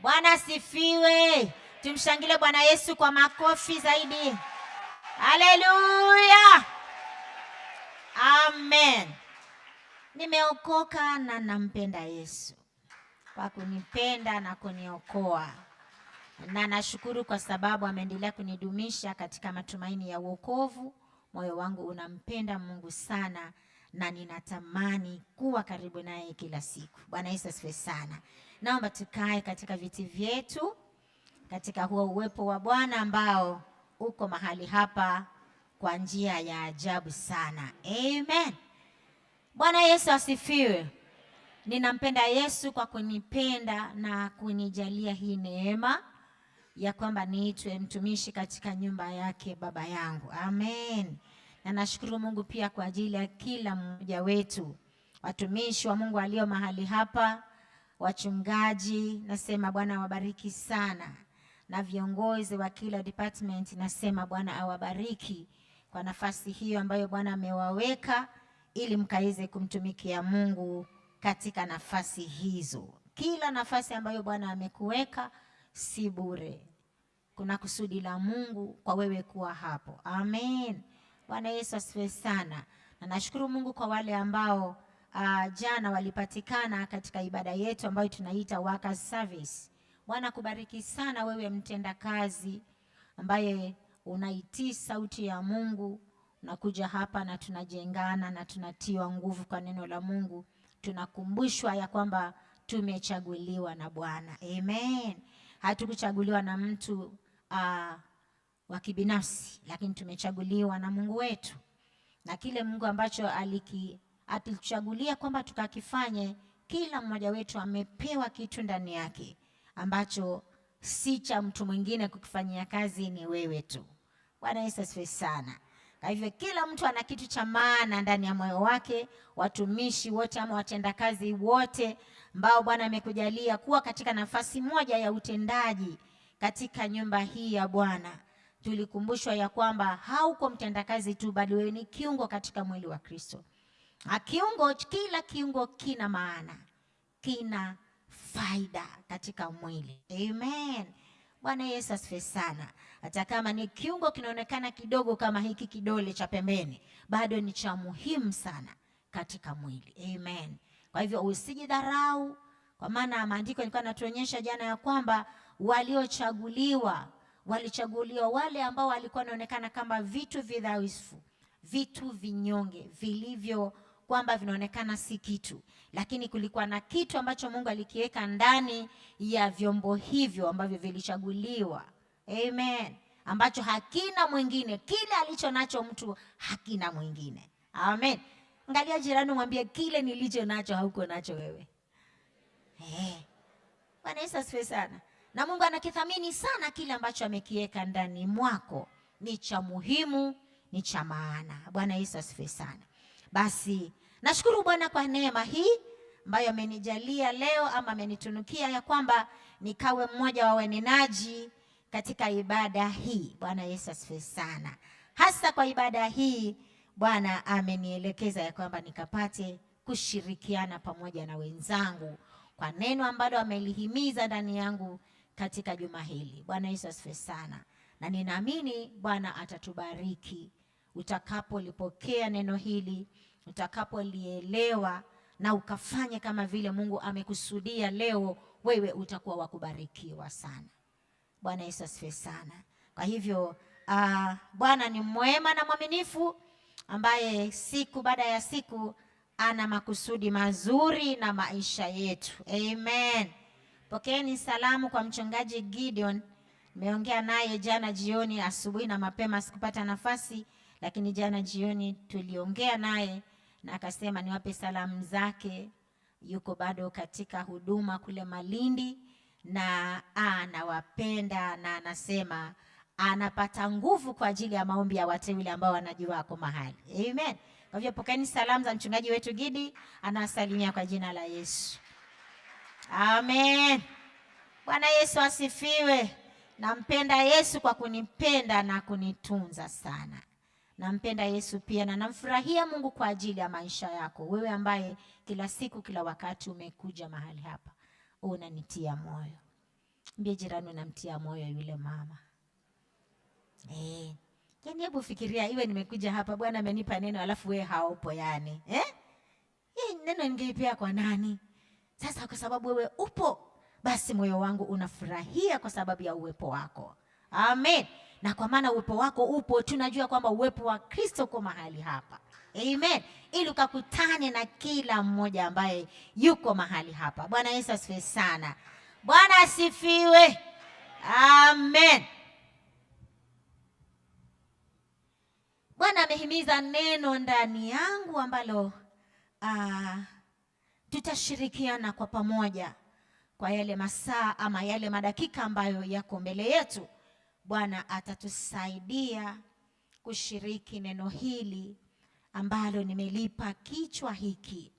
Bwana asifiwe. Tumshangilie Bwana Yesu kwa makofi zaidi. Haleluya. Amen. Nimeokoka na nampenda Yesu kwa kunipenda na kuniokoa. Na nashukuru kwa sababu ameendelea kunidumisha katika matumaini ya wokovu. Moyo wangu unampenda Mungu sana na ninatamani kuwa karibu naye kila siku. Bwana Yesu asifiwe sana. Naomba tukae katika viti vyetu katika huo uwepo wa Bwana ambao uko mahali hapa kwa njia ya ajabu sana. Amen. Bwana Yesu asifiwe. Ninampenda Yesu kwa kunipenda na kunijalia hii neema ya kwamba niitwe mtumishi katika nyumba yake Baba yangu. Amen. Na nashukuru Mungu pia kwa ajili ya kila mmoja wetu, watumishi wa Mungu walio mahali hapa, wachungaji, nasema Bwana awabariki sana, na viongozi wa kila department, nasema Bwana awabariki kwa nafasi hiyo ambayo Bwana amewaweka ili mkaweze kumtumikia Mungu katika nafasi hizo. Kila nafasi ambayo Bwana amekuweka si bure. Kuna kusudi la Mungu kwa wewe kuwa hapo. Amen. Bwana Yesu asifiwe sana. Na nashukuru Mungu kwa wale ambao jana walipatikana katika ibada yetu ambayo tunaita workers service. Bwana kubariki sana wewe mtenda kazi ambaye unaitii sauti ya Mungu. Unakuja hapa na tunajengana na tunatiwa nguvu kwa neno la Mungu. Tunakumbushwa ya kwamba tumechaguliwa na Bwana. Amen. Hatukuchaguliwa na mtu wa kibinafsi, lakini tumechaguliwa na Mungu wetu. Na kile Mungu ambacho alituchagulia kwamba tukakifanye, kila mmoja wetu amepewa kitu ndani yake ambacho si cha mtu mwingine kukifanyia kazi, ni wewe tu. Bwana Yesu asifiwe sana. Kwa hivyo kila mtu ana kitu cha maana ndani ya moyo wake. Watumishi wote ama watendakazi wote ambao Bwana amekujalia kuwa katika nafasi moja ya utendaji katika nyumba hii ya Bwana, tulikumbushwa ya kwamba hauko mtendakazi tu, bali wewe ni kiungo katika mwili wa Kristo. Kila kiungo kina maana, kina faida katika mwili. Amen. Bwana Yesu asifiwe sana. Hata kama ni kiungo kinaonekana kidogo kama hiki kidole cha pembeni, bado ni cha muhimu sana katika mwili. Amen. Kwa hivyo usijidharau, kwa maana maandiko yalikuwa yanatuonyesha jana ya kwamba walichaguliwa wale ambao walikuwa wanaonekana kama vitu vidhaifu, vitu vinyonge, vilivyo kwamba vinaonekana si kitu, lakini kulikuwa na kitu ambacho Mungu alikiweka ndani ya vyombo hivyo ambavyo vilichaguliwa. Amen. Ambacho hakina mwingine, kile alicho nacho mtu hakina mwingine. Amen. Angalia jirani, mwambie kile nilicho nacho hauko nacho wewe. Bwana Yesu asifiwe sana. Na Mungu anakithamini sana kile ambacho amekiweka ndani mwako. Ni cha muhimu, ni cha maana. Bwana Yesu asifiwe sana. Basi nashukuru Bwana kwa neema hii ambayo amenijalia leo ama amenitunukia ya kwamba nikawe mmoja wa wanenaji katika ibada hii. Bwana Yesu asifiwe sana. Hasa kwa ibada hii Bwana amenielekeza ya kwamba nikapate kushirikiana pamoja na wenzangu kwa neno ambalo amelihimiza ndani yangu katika juma hili. Bwana Yesu asifiwe sana. Na ninaamini Bwana atatubariki utakapolipokea neno hili, utakapolielewa na ukafanye kama vile Mungu amekusudia. Leo wewe utakuwa wakubarikiwa sana. Bwana Yesu asifiwe sana. Kwa hivyo Bwana ni mwema na mwaminifu, ambaye siku baada ya siku ana makusudi mazuri na maisha yetu. Amen. Pokeeni salamu kwa mchungaji Gideon. Nimeongea naye jana jioni, asubuhi na mapema sikupata nafasi, lakini jana jioni tuliongea naye na akasema niwape salamu zake. Yuko bado katika huduma kule Malindi na anawapenda, na anasema anapata nguvu kwa ajili ya maombi ya wateule ambao wanajua wako mahali. Amen. Kwa hivyo pokeeni salamu za mchungaji wetu Gidi, anasalimia kwa jina la Yesu. Amen. Bwana Yesu asifiwe. Nampenda Yesu kwa kunipenda na kunitunza sana. Nampenda Yesu pia na namfurahia Mungu kwa ajili ya maisha yako. Wewe ambaye kila siku kila wakati umekuja mahali hapa, unanitia moyo. Mbie jirani unamtia moyo yule mama. Yaani hebu fikiria iwe nimekuja hapa Bwana amenipa neno alafu wewe haupo yani. Hii neno ningeipea kwa nani? Sasa kwa sababu wewe upo, basi moyo wangu unafurahia kwa sababu ya uwepo wako. Amen. Na kwa maana uwepo wako upo, tunajua kwamba uwepo wa Kristo uko mahali hapa. Amen. Ili ukakutane na kila mmoja ambaye yuko mahali hapa. Bwana Yesu asifiwe sana. Bwana asifiwe. Amen. Bwana amehimiza neno ndani yangu ambalo tutashirikiana kwa pamoja kwa yale masaa ama yale madakika ambayo yako mbele yetu. Bwana atatusaidia kushiriki neno hili ambalo nimelipa kichwa hiki.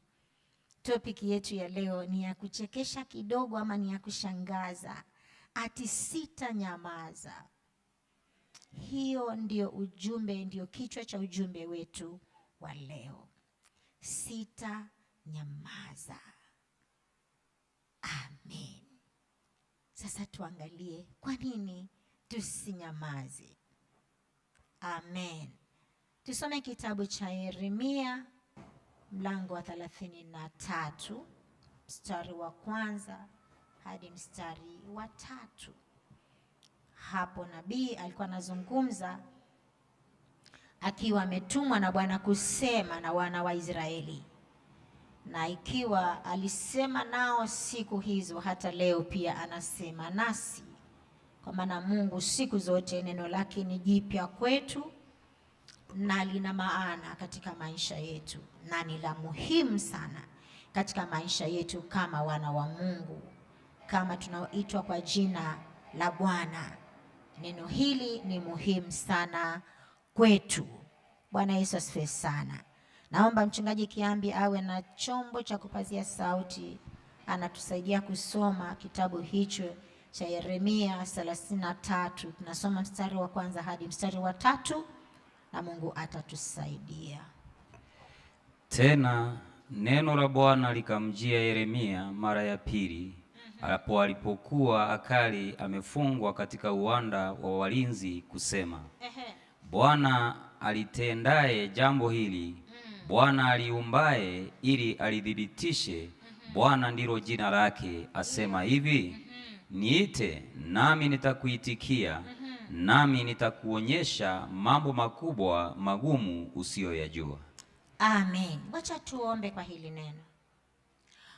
Topiki yetu ya leo ni ya kuchekesha kidogo ama ni ya kushangaza. Ati sitanyamaza. Hiyo ndio ujumbe, ndio kichwa cha ujumbe wetu wa leo. Sitanyamaza. Amen. Sasa tuangalie kwa nini tusinyamaze. Amen. Tusome kitabu cha Yeremia mlango wa 33 mstari wa 1 hadi mstari wa 3. Hapo nabii alikuwa anazungumza akiwa ametumwa na Bwana kusema na wana wa Israeli. Na ikiwa alisema nao siku hizo, hata leo pia anasema nasi. Kwa maana Mungu siku zote neno lake ni jipya kwetu na lina maana katika maisha yetu na ni la muhimu sana katika maisha yetu kama wana wa Mungu, kama tunaoitwa kwa jina la Bwana. Neno hili ni muhimu sana kwetu. Bwana Yesu asifiwe sana. Naomba mchungaji Kiambi awe na chombo cha kupazia sauti, anatusaidia kusoma kitabu hicho cha Yeremia 33. Tunasoma mstari wa 1 hadi mstari wa 3 na Mungu atatusaidia. Tena neno la Bwana likamjia Yeremia mara ya pili, alipokuwa akali amefungwa katika uwanda wa walinzi, kusema, Bwana alitendaye jambo hili, Bwana aliumbaye ili alidhibitishe, Bwana ndilo jina lake, asema hivi, niite nami nitakuitikia, nami nitakuonyesha mambo makubwa magumu usiyoyajua. Amen. Wacha tuombe kwa hili neno.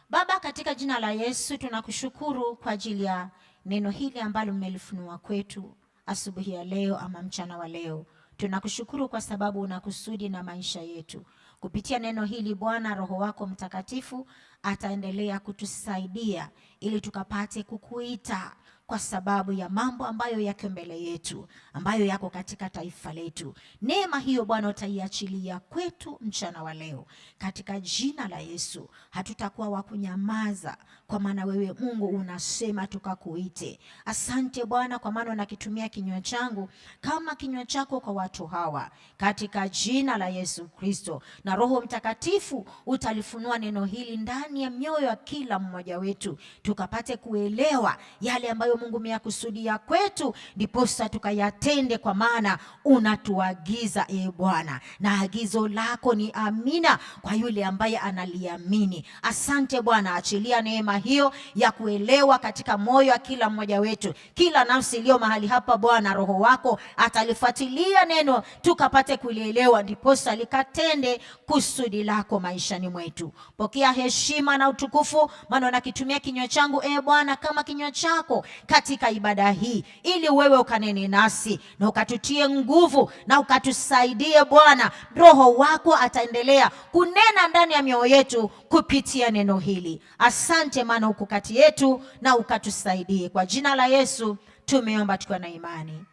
Baba, katika jina la Yesu tunakushukuru kwa ajili ya neno hili ambalo mmelifunua kwetu asubuhi ya leo ama mchana wa leo. Tunakushukuru kwa sababu unakusudi na maisha yetu. Kupitia neno hili Bwana, Roho wako Mtakatifu ataendelea kutusaidia ili tukapate kukuita kwa sababu ya mambo ambayo yako mbele yetu, ambayo yako katika taifa letu. Neema hiyo Bwana utaiachilia kwetu mchana wa leo. Katika jina la Yesu hatutakuwa wa kunyamaza, kwa maana wewe Mungu unasema tukakuite. Asante Bwana, kwa maana unakitumia kinywa changu kama kinywa chako kwa watu hawa, katika jina la Yesu Kristo. Na Roho Mtakatifu utalifunua neno hili ndani ya mioyo ya kila mmoja wetu, tukapate kuelewa yale ambayo Mungu umeyakusudia kwetu, ndiposa tukayatende, kwa maana unatuagiza Bwana, na agizo lako ni amina kwa yule ambaye analiamini. Asante Bwana, achilia neema hiyo ya kuelewa katika moyo wa kila mmoja wetu. Kila nafsi iliyo mahali hapa Bwana, Roho wako atalifuatilia neno tukapate kulielewa, ndiposa likatende kusudi lako maishani mwetu. Pokea heshima na utukufu, maana nakitumia kinywa changu Bwana kama kinywa chako katika ibada hii, ili wewe ukanene nasi na ukatutie nguvu na ukatusaidie Bwana. Roho wako ataendelea kunena ndani ya mioyo yetu kupitia neno hili. Asante maana uko kati yetu na ukatusaidie. Kwa jina la Yesu tumeomba tukiwa na imani.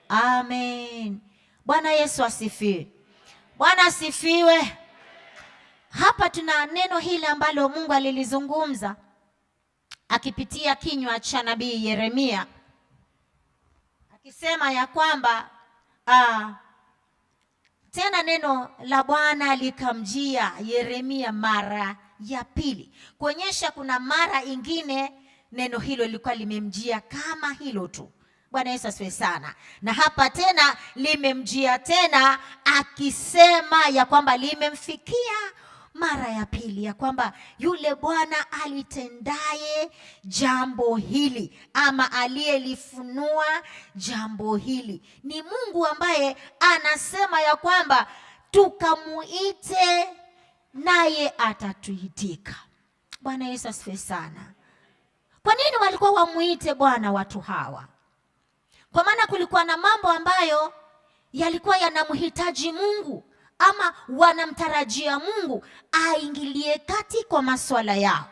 Amen. Bwana Yesu asifiwe. Bwana asifiwe. Hapa tuna neno hili ambalo Mungu alilizungumza akipitia kinywa cha nabii Yeremia, akisema ya kwamba tena neno la Bwana likamjia Yeremia mara ya pili, kuonyesha kuna mara ingine neno hilo lilikuwa limemjia kama hilo tu. Bwana Yesu asifiwe sana. Na hapa tena limemjia tena akisema ya kwamba limemfikia mara ya pili, ya kwamba yule Bwana alitendaye jambo hili ama aliyelifunua jambo hili ni Mungu ambaye anasema ya kwamba tukamuite naye atatuitika. Bwana Yesu asifiwe sana. Kwa nini walikuwa wamuite Bwana watu hawa? Kwa maana kulikuwa na mambo ambayo yalikuwa yanamhitaji Mungu ama wanamtarajia Mungu aingilie kati kwa masuala yao.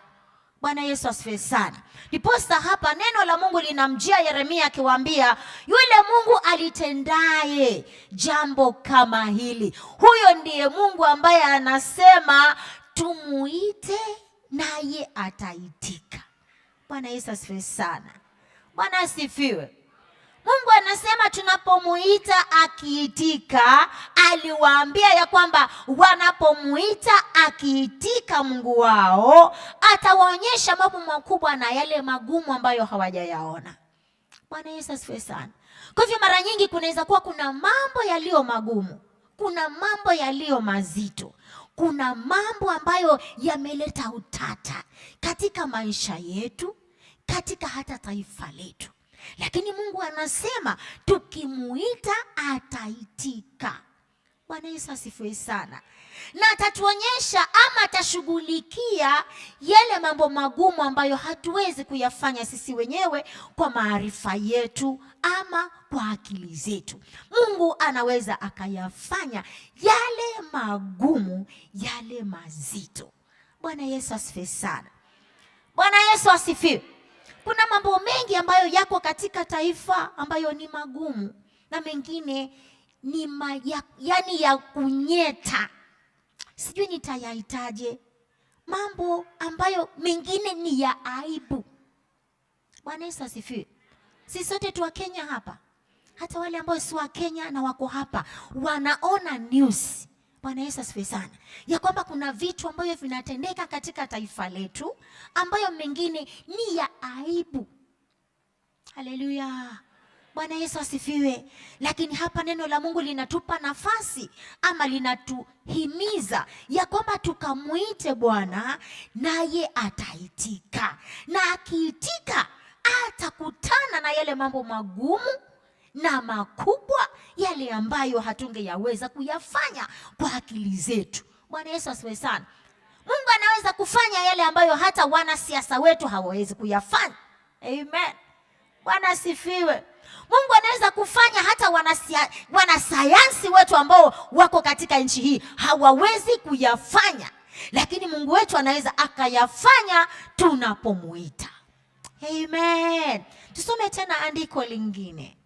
Bwana Yesu asifiwe sana. Ndiposa hapa neno la Mungu linamjia Yeremia akiwaambia yule Mungu alitendaye jambo kama hili, huyo ndiye Mungu ambaye anasema tumuite naye ataitika. Bwana Yesu asifiwe sana. Bwana asifiwe. Mungu anasema tunapomuita akiitika. Aliwaambia ya kwamba wanapomuita akiitika Mungu wao atawaonyesha mambo makubwa na yale magumu ambayo hawajayaona. Bwana Yesu asifiwe sana. Kwa hivyo mara nyingi kunaweza kuwa kuna mambo yaliyo magumu, kuna mambo yaliyo mazito, kuna mambo ambayo yameleta utata katika maisha yetu, katika hata taifa letu. Lakini Mungu anasema tukimuita ataitika. Bwana Yesu asifiwe sana. Na atatuonyesha ama atashughulikia yale mambo magumu ambayo hatuwezi kuyafanya sisi wenyewe kwa maarifa yetu ama kwa akili zetu. Mungu anaweza akayafanya yale magumu, yale mazito. Bwana Yesu asifiwe sana. Bwana Yesu asifiwe. Kuna mambo mengi ambayo yako katika taifa ambayo ni magumu na mengine ni yani ya kunyeta. Sijui nitayaitaje. Mambo ambayo mengine ni ya aibu. Bwana Yesu asifiwe. Sisi sote tu wa Kenya hapa. Hata wale ambao si wa Kenya na wako hapa wanaona news. Bwana Yesu asifiwe sana. Ya kwamba kuna vitu ambavyo vinatendeka katika taifa letu ambayo mengine ni ya aibu. Haleluya. Bwana Yesu asifiwe. Lakini hapa neno la Mungu linatupa nafasi ama linatuhimiza ya kwamba tukamuite Bwana naye ataitika. Na akiitika atakutana na yale mambo magumu na makubwa, yale ambayo hatungeyaweza kuyafanya kwa akili zetu. Bwana Yesu asifiwe sana. Mungu anaweza kufanya yale ambayo hata wanasiasa wetu hawawezi kuyafanya. Amen. Bwana asifiwe. Mungu anaweza kufanya hata wanasayansi wetu ambao wako katika nchi hii hawawezi kuyafanya. Lakini Mungu wetu anaweza akayafanya tunapomuita. Amen. Tusome tena andiko lingine.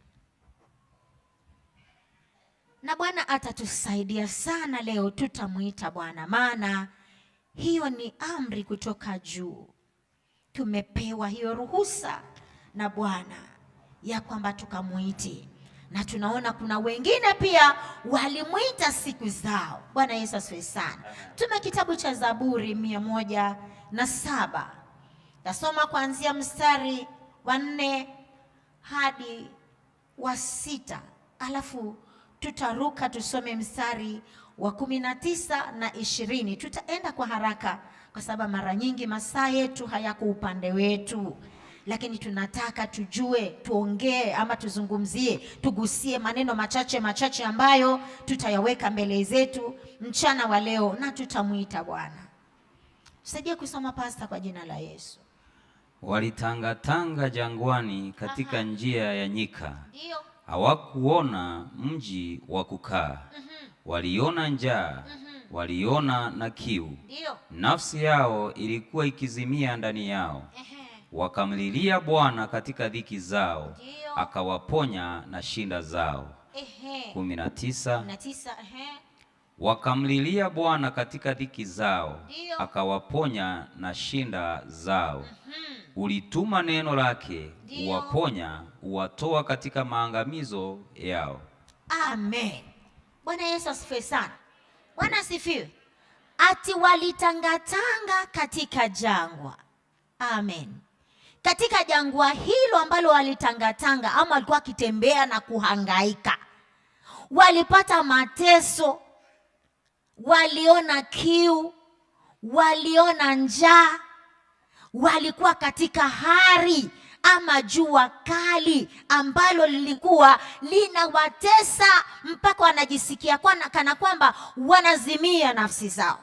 Na Bwana atatusaidia sana leo, tutamuita Bwana, maana hiyo ni amri kutoka juu. Tumepewa hiyo ruhusa na Bwana ya kwamba tukamuite. Na tunaona kuna wengine pia walimuita siku zao. Bwana Yesu asifiwe sana. Tume kitabu cha Zaburi 107. Tasoma kuanzia mstari wa 4 hadi wa 6. Alafu tutaruka tusome mstari wa 19 na 20. Tutaenda kwa haraka kwa sababu mara nyingi masaa yetu hayako upande wetu. Lakini tunataka tujue, tuongee ama tuzungumzie, tugusie maneno machache ambayo tutayaweka mbele zetu mchana wa leo na tutamuita Bwana. Tusaidie kusoma pasta kwa jina la Yesu. Walitangatanga jangwani katika njia ya nyika. Ndio. Hawakuona mji wa kukaa. Waliona njaa. Waliona na kiu. Ndio. Nafsi yao ilikuwa ikizimia ndani yao. Wakamlilia Bwana katika dhiki zao. Ndio. Akawaponya na shinda zao. 19. Wakamlilia Bwana katika dhiki zao. Ndio. Akawaponya na shinda zao. Ulituma neno lake, uwaponya, uwatoa katika maangamizo yao. Amen. Bwana Yesu asifiwe sana. Bwana asifiwe. Ati walitangatanga katika jangwa. Amen. katika jangwa hilo ambalo walitangatanga ama walikuwa wakitembea na kuhangaika, walipata mateso, waliona kiu, waliona njaa, walikuwa katika hari ama jua kali ambalo lilikuwa linawatesa mpaka wanajisikia kana kwamba wanazimia nafsi zao.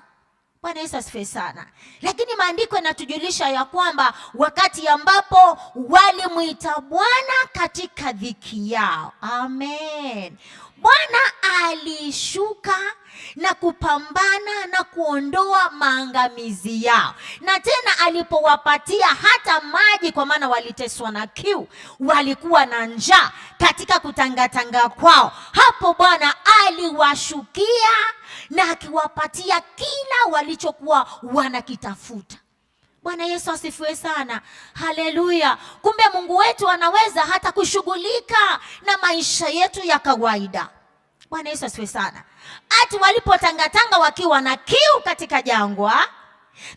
Bwana Yesu asifiwe sana. Lakini maandiko yanatujulisha ya kwamba wakati ambapo walimuita Bwana katika dhiki yao, amen, Bwana alishuka na kupambana na kuondoa maangamizi yao. Na tena alipowapatia hata maji, kwa maana waliteswa na kiu, walikuwa na njaa katika kutangatanga kwao, hapo Bwana aliwashukia na akiwapatia kila walichokuwa wanakitafuta. Bwana Yesu asifiwe sana. Haleluya. Kumbe Mungu wetu anaweza hata kushughulika na maisha yetu ya kawaida. Bwana Yesu asifiwe sana. Ati walipotangatanga wakiwa na kiu katika jangwa,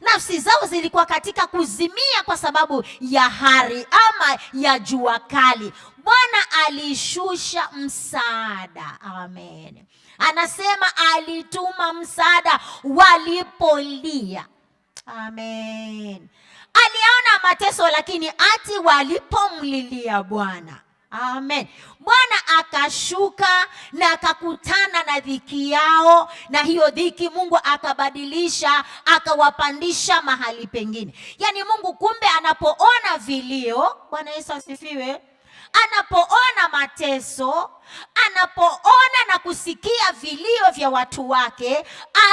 nafsi zao zilikuwa katika kuzimia kwa sababu ya hari ama ya jua kali, Bwana alishusha msaada. Amen. Anasema alituma msaada walipolia. Amen. Aliona mateso, lakini ati walipomlilia Bwana. Amen. Bwana akashuka na akakutana na dhiki yao, na hiyo dhiki Mungu akabadilisha, akawapandisha mahali pengine. Yaani Mungu kumbe anapoona vilio, Bwana Yesu asifiwe, anapoona mateso, anapoona na kusikia vilio vya watu wake,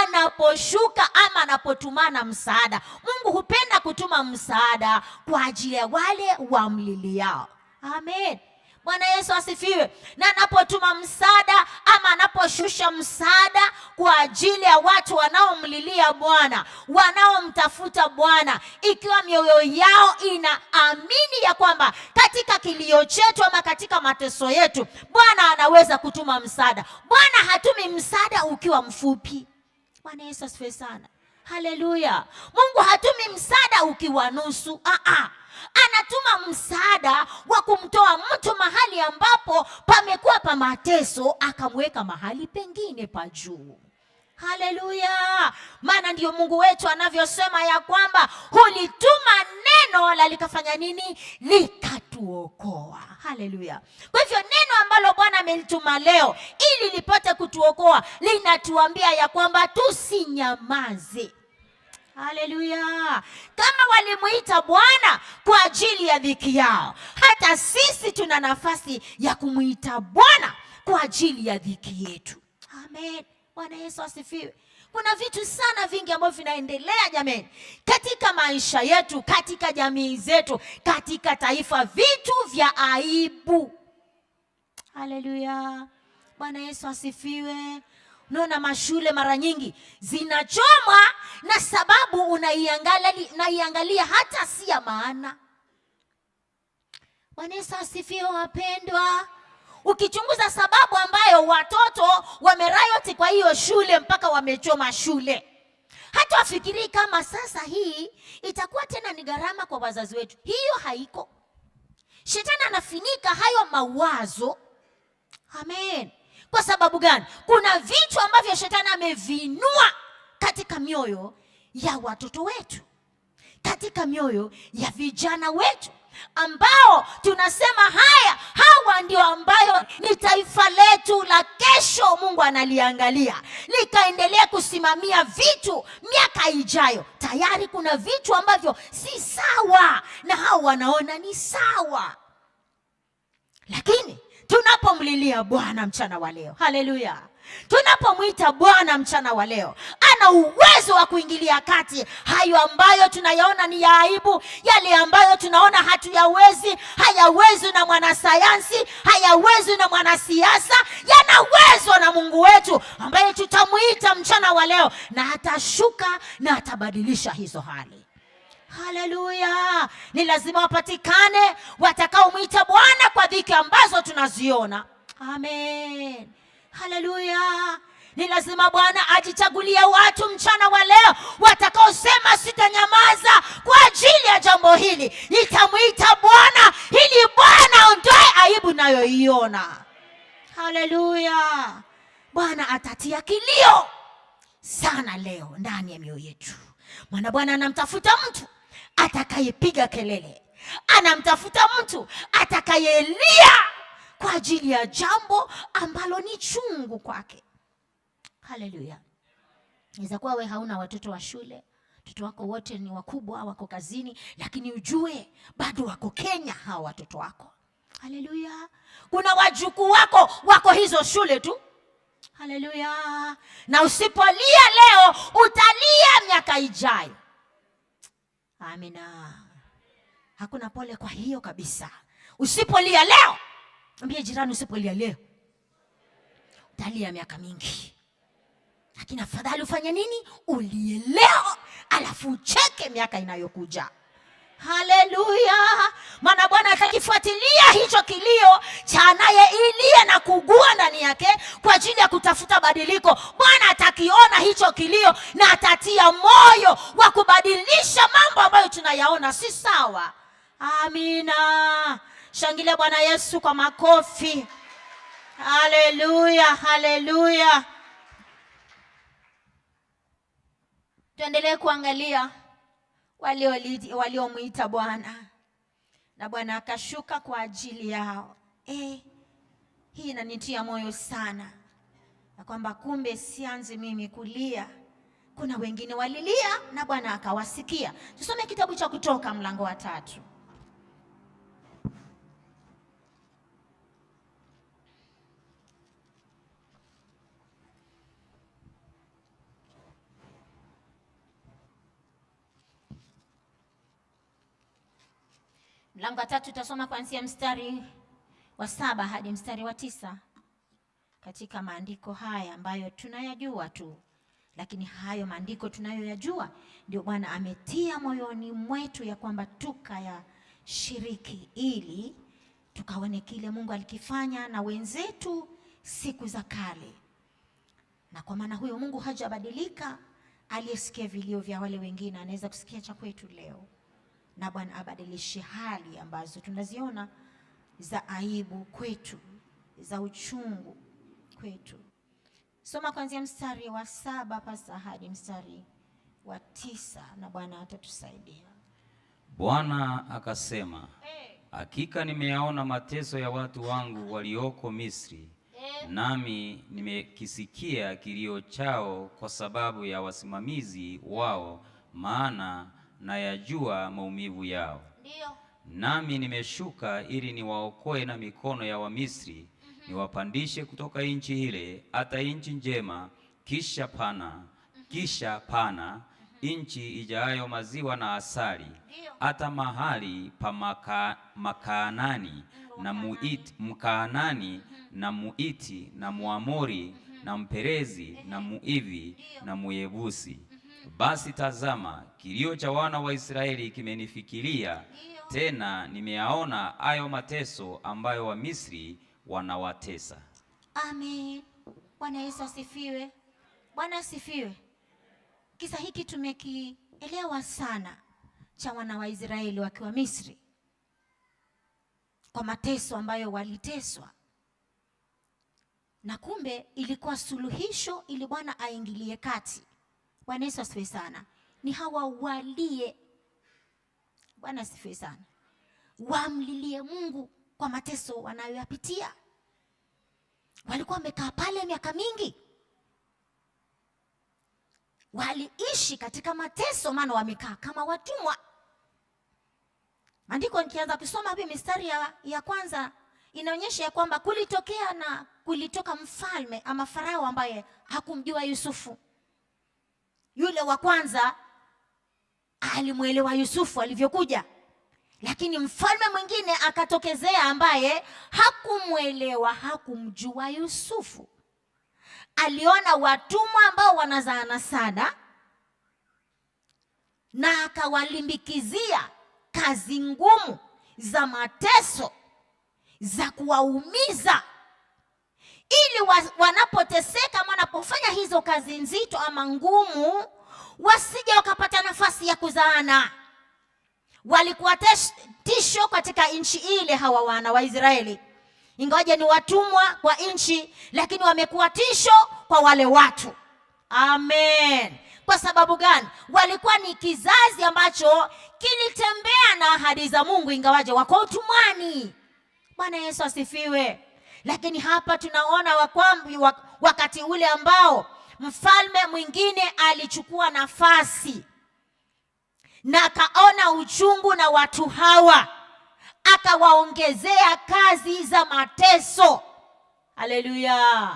anaposhuka ama anapotumana msaada. Mungu hupenda kutuma msaada kwa ajili ya wale wamliliao. Amen. Bwana Yesu asifiwe. Na anapotuma msaada ama anaposhusha msaada kwa ajili ya watu wanaomlilia Bwana, wanaomtafuta Bwana, ikiwa mioyo yao inaamini ya kwamba katika kilio chetu ama katika mateso yetu Bwana anaweza kutuma msaada. Bwana hatumi msaada ukiwa mfupi. Bwana Yesu asifiwe sana. Haleluya. Mungu hatumi msaada ukiwa nusu. Anatuma msaada wa kumtoa mtu mahali ambapo pamekuwa pa mateso, akamweka mahali pengine pa juu. Haleluya. Maana ndio Mungu wetu anavyosema ya kwamba hulituma neno la likafanya nini? Likatuokoa. Haleluya. Kwa hivyo neno ambalo Bwana amelituma leo ili lipate kutuokoa linatuambia ya kwamba tusinyamaze. Haleluya. Kama walimuita Bwana kwa ajili ya dhiki yao, hata sisi tuna nafasi ya kumuita Bwana kwa ajili ya dhiki yetu. Amen. Bwana Yesu asifiwe. Kuna vitu sana vingi ambavyo vinaendelea jamani, katika maisha yetu, katika jamii zetu, katika taifa, vitu vya aibu. Haleluya. Bwana Yesu asifiwe. Unaona mashule mara nyingi zinachomwa na sababu unaiangalia hata si ya maana. Bwana Yesu asifiwe wapendwa. Ukichunguza sababu ambayo watoto wamerayoti kwa hiyo shule mpaka wamechoma shule, hata wafikiri kama sasa hii itakuwa tena ni gharama kwa wazazi wetu. Hiyo haiko. Shetani anafinika hayo mawazo. Amen. Kwa sababu gani? Kuna vitu ambavyo shetani amevinua katika mioyo ya watoto wetu, katika mioyo ya vijana wetu, ambao tunasema hawa ndio ambayo ni taifa letu la kesho. Mungu analiangalia likaendelea kusimamia vitu miaka ijayo. Tayari kuna vitu ambavyo si sawa na hao wanaona ni sawa, lakini tunapomlilia Bwana mchana wa leo, haleluya, tunapomwita Bwana mchana wa leo, ana uwezo wa kuingilia kati hayo ambayo tunayaona ni ya aibu, yale ambayo tunaona hatuyawezi, hayawezi na mwanasayansi, hayawezi na mwanasiasa, yanawezwa na Mungu wetu ambaye tutamuita mchana wa leo, na atashuka na atabadilisha hizo hali. Haleluya. Ni lazima wapatikane watakaomwita Bwana kwa dhiki ambazo tunaziona. Amen. Haleluya. Ni lazima Bwana ajichagulie watu mchana wa leo watakaosema sitanyamaza kwa ajili ya jambo hili. Nitamuita Bwana ili Bwana aondoe aibu nayoiona. Haleluya. Bwana atatia kilio sana leo ndani ya mioyo yetu. Maana Bwana anamtafuta mtu atakayepiga kelele. Anamtafuta mtu atakayelia kwa ajili ya jambo ambalo ni chungu kwake. Haleluya. Inaweza kuwa wewe hauna watoto wa shule, watoto wako wote ni wakubwa, wako kazini, lakini ujue bado wako Kenya hao watoto wako. Haleluya. Kuna wajukuu wako hizo shule tu. Haleluya. Na usipolia leo utalia miaka ijayo. Amina. Hakuna pole kwa hiyo kabisa. Usipolia leo, ambie jirani usipolia leo utalia miaka mingi. Lakini afadhali ufanye nini? Ulie leo alafu ucheke miaka inayokuja. Haleluya. Maana Bwana atakifuatilia hicho kilio cha anayeilia na kugua ndani yake kwa ajili ya kutafuta badiliko. Bwana atakiona hicho kilio na atatia moyo wa kubadilisha mambo ambayo tunayaona si sawa. Amina. Shangilia Bwana Yesu kwa makofi. Haleluya, haleluya. Tuendelee kuangalia waliomuita Bwana na Bwana akashuka kwa ajili yao. Hii inanitia moyo sana, na kwamba kumbe sianzi mimi kulia. Kuna wengine walilia na Bwana akawasikia. Tusome kitabu cha Kutoka mlango wa 3. Mlango wa 3 tutasoma kuanzia mstari wa 7 hadi mstari wa 9. Katika maandiko haya ambayo tunayajua tu, lakini hayo maandiko tunayoyajua ndio Bwana ametia moyoni mwetu ya kwamba tukayashiriki ili tukaone kile Mungu alikifanya na wenzetu siku za kale. Na kwa maana huyo Mungu hajabadilika, aliyesikia vilio vya wale wengine anaweza kusikia cha kwetu leo. Na Bwana abadilishe hali ambazo tunaziona za aibu kwetu, za uchungu kwetu. Soma kuanzia mstari wa 7 pasa hadi mstari wa 9 na Bwana atatusaidia. Bwana akasema, hakika nimeyaona mateso ya watu wangu walioko Misri, nami nimekisikia kilio chao kwa sababu ya wasimamizi wao, maana na yajua maumivu yao. Ndio. Nami nimeshuka ili niwaokoe na mikono ya Wamisri, niwapandishe kutoka nchi ile hata nchi njema, kisha pana nchi ijayo maziwa na asali, hata mahali pa Makaanani na Mkaanani na Muiti na Muamori na Mperezi na Muivi na Muyebusi. Basi tazama, kilio cha wana wa Israeli kimenifikiria, tena nimeyaona hayo mateso ambayo Wamisri wanawatesa. Amen. Bwana Yesu asifiwe. Bwana asifiwe. Kisa hiki tumekielewa sana cha wana wa Israeli wakiwa Misri, kwa mateso ambayo waliteswa, na kumbe ilikuwa suluhisho ili Bwana aingilie kati. Bwana Yesu asifiwe sana. Ni hawa walie. Bwana asifiwe sana. Wamlilie Mungu kwa mateso wanayoyapitia. Walikuwa wamekaa pale miaka mingi, waliishi katika mateso, maana wamekaa kama watumwa. Maandiko nikianza kusoma hapa mistari ya kwanza inaonyesha ya kwamba kulitoka mfalme ama Farao ambaye hakumjua Yusufu. Yule wa kwanza alimuelewa Yusufu alivyokuja, lakini mfalme mwingine akatokezea ambaye hakumuelewa, hakumjua Yusufu. Aliona watumwa ambao wanazaana sana na akawalimbikizia kazi ngumu za mateso, za kuwaumiza, ili wanapoteseka, wanapofanya hizo kazi nzito ama ngumu, wasije wakapata nafasi ya kuzaana. Walikuwa tisho katika nchi ile hawa wana wa Israeli. Ingawaje ni watumwa kwa nchi, lakini wamekuwa tisho kwa wale watu. Amen. Kwa sababu gani? Walikuwa ni kizazi ambacho kilitembea na ahadi za Mungu ingawaje wako utumwani. Bwana Yesu asifiwe. Lakini hapa tunaona wakati ule ambao mfalme mwingine alichukua nafasi na akaona uchungu na watu hawa, akawaongezea kazi za mateso. Haleluya.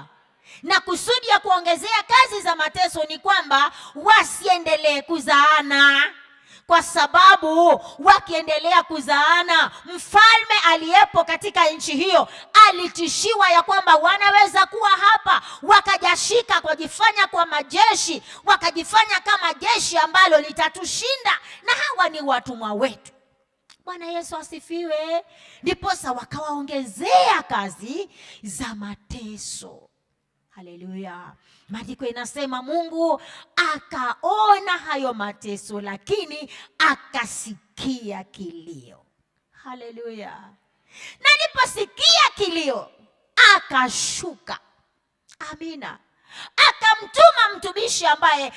Na kusudi ya kuongezea kazi za mateso ni kwamba wasiendelee kuzaana, kwa sababu wakiendelea kuzaana, mfalme aliyepo katika nchi hiyo alitishiwa ya kwamba wanaweza kuwa hapa wakajashika kujifanya kwa majeshi, wakajifanya kama jeshi ambalo litatushinda, na hawa ni watumwa wetu. Bwana Yesu asifiwe. Ndiposa wakawaongezea kazi za mateso. Haleluya. Maandiko inasema Mungu akaona hayo mateso, lakini akasikia kilio. Haleluya. Na aliposikia kilio akashuka. Amina. Akamtuma mtumishi ambaye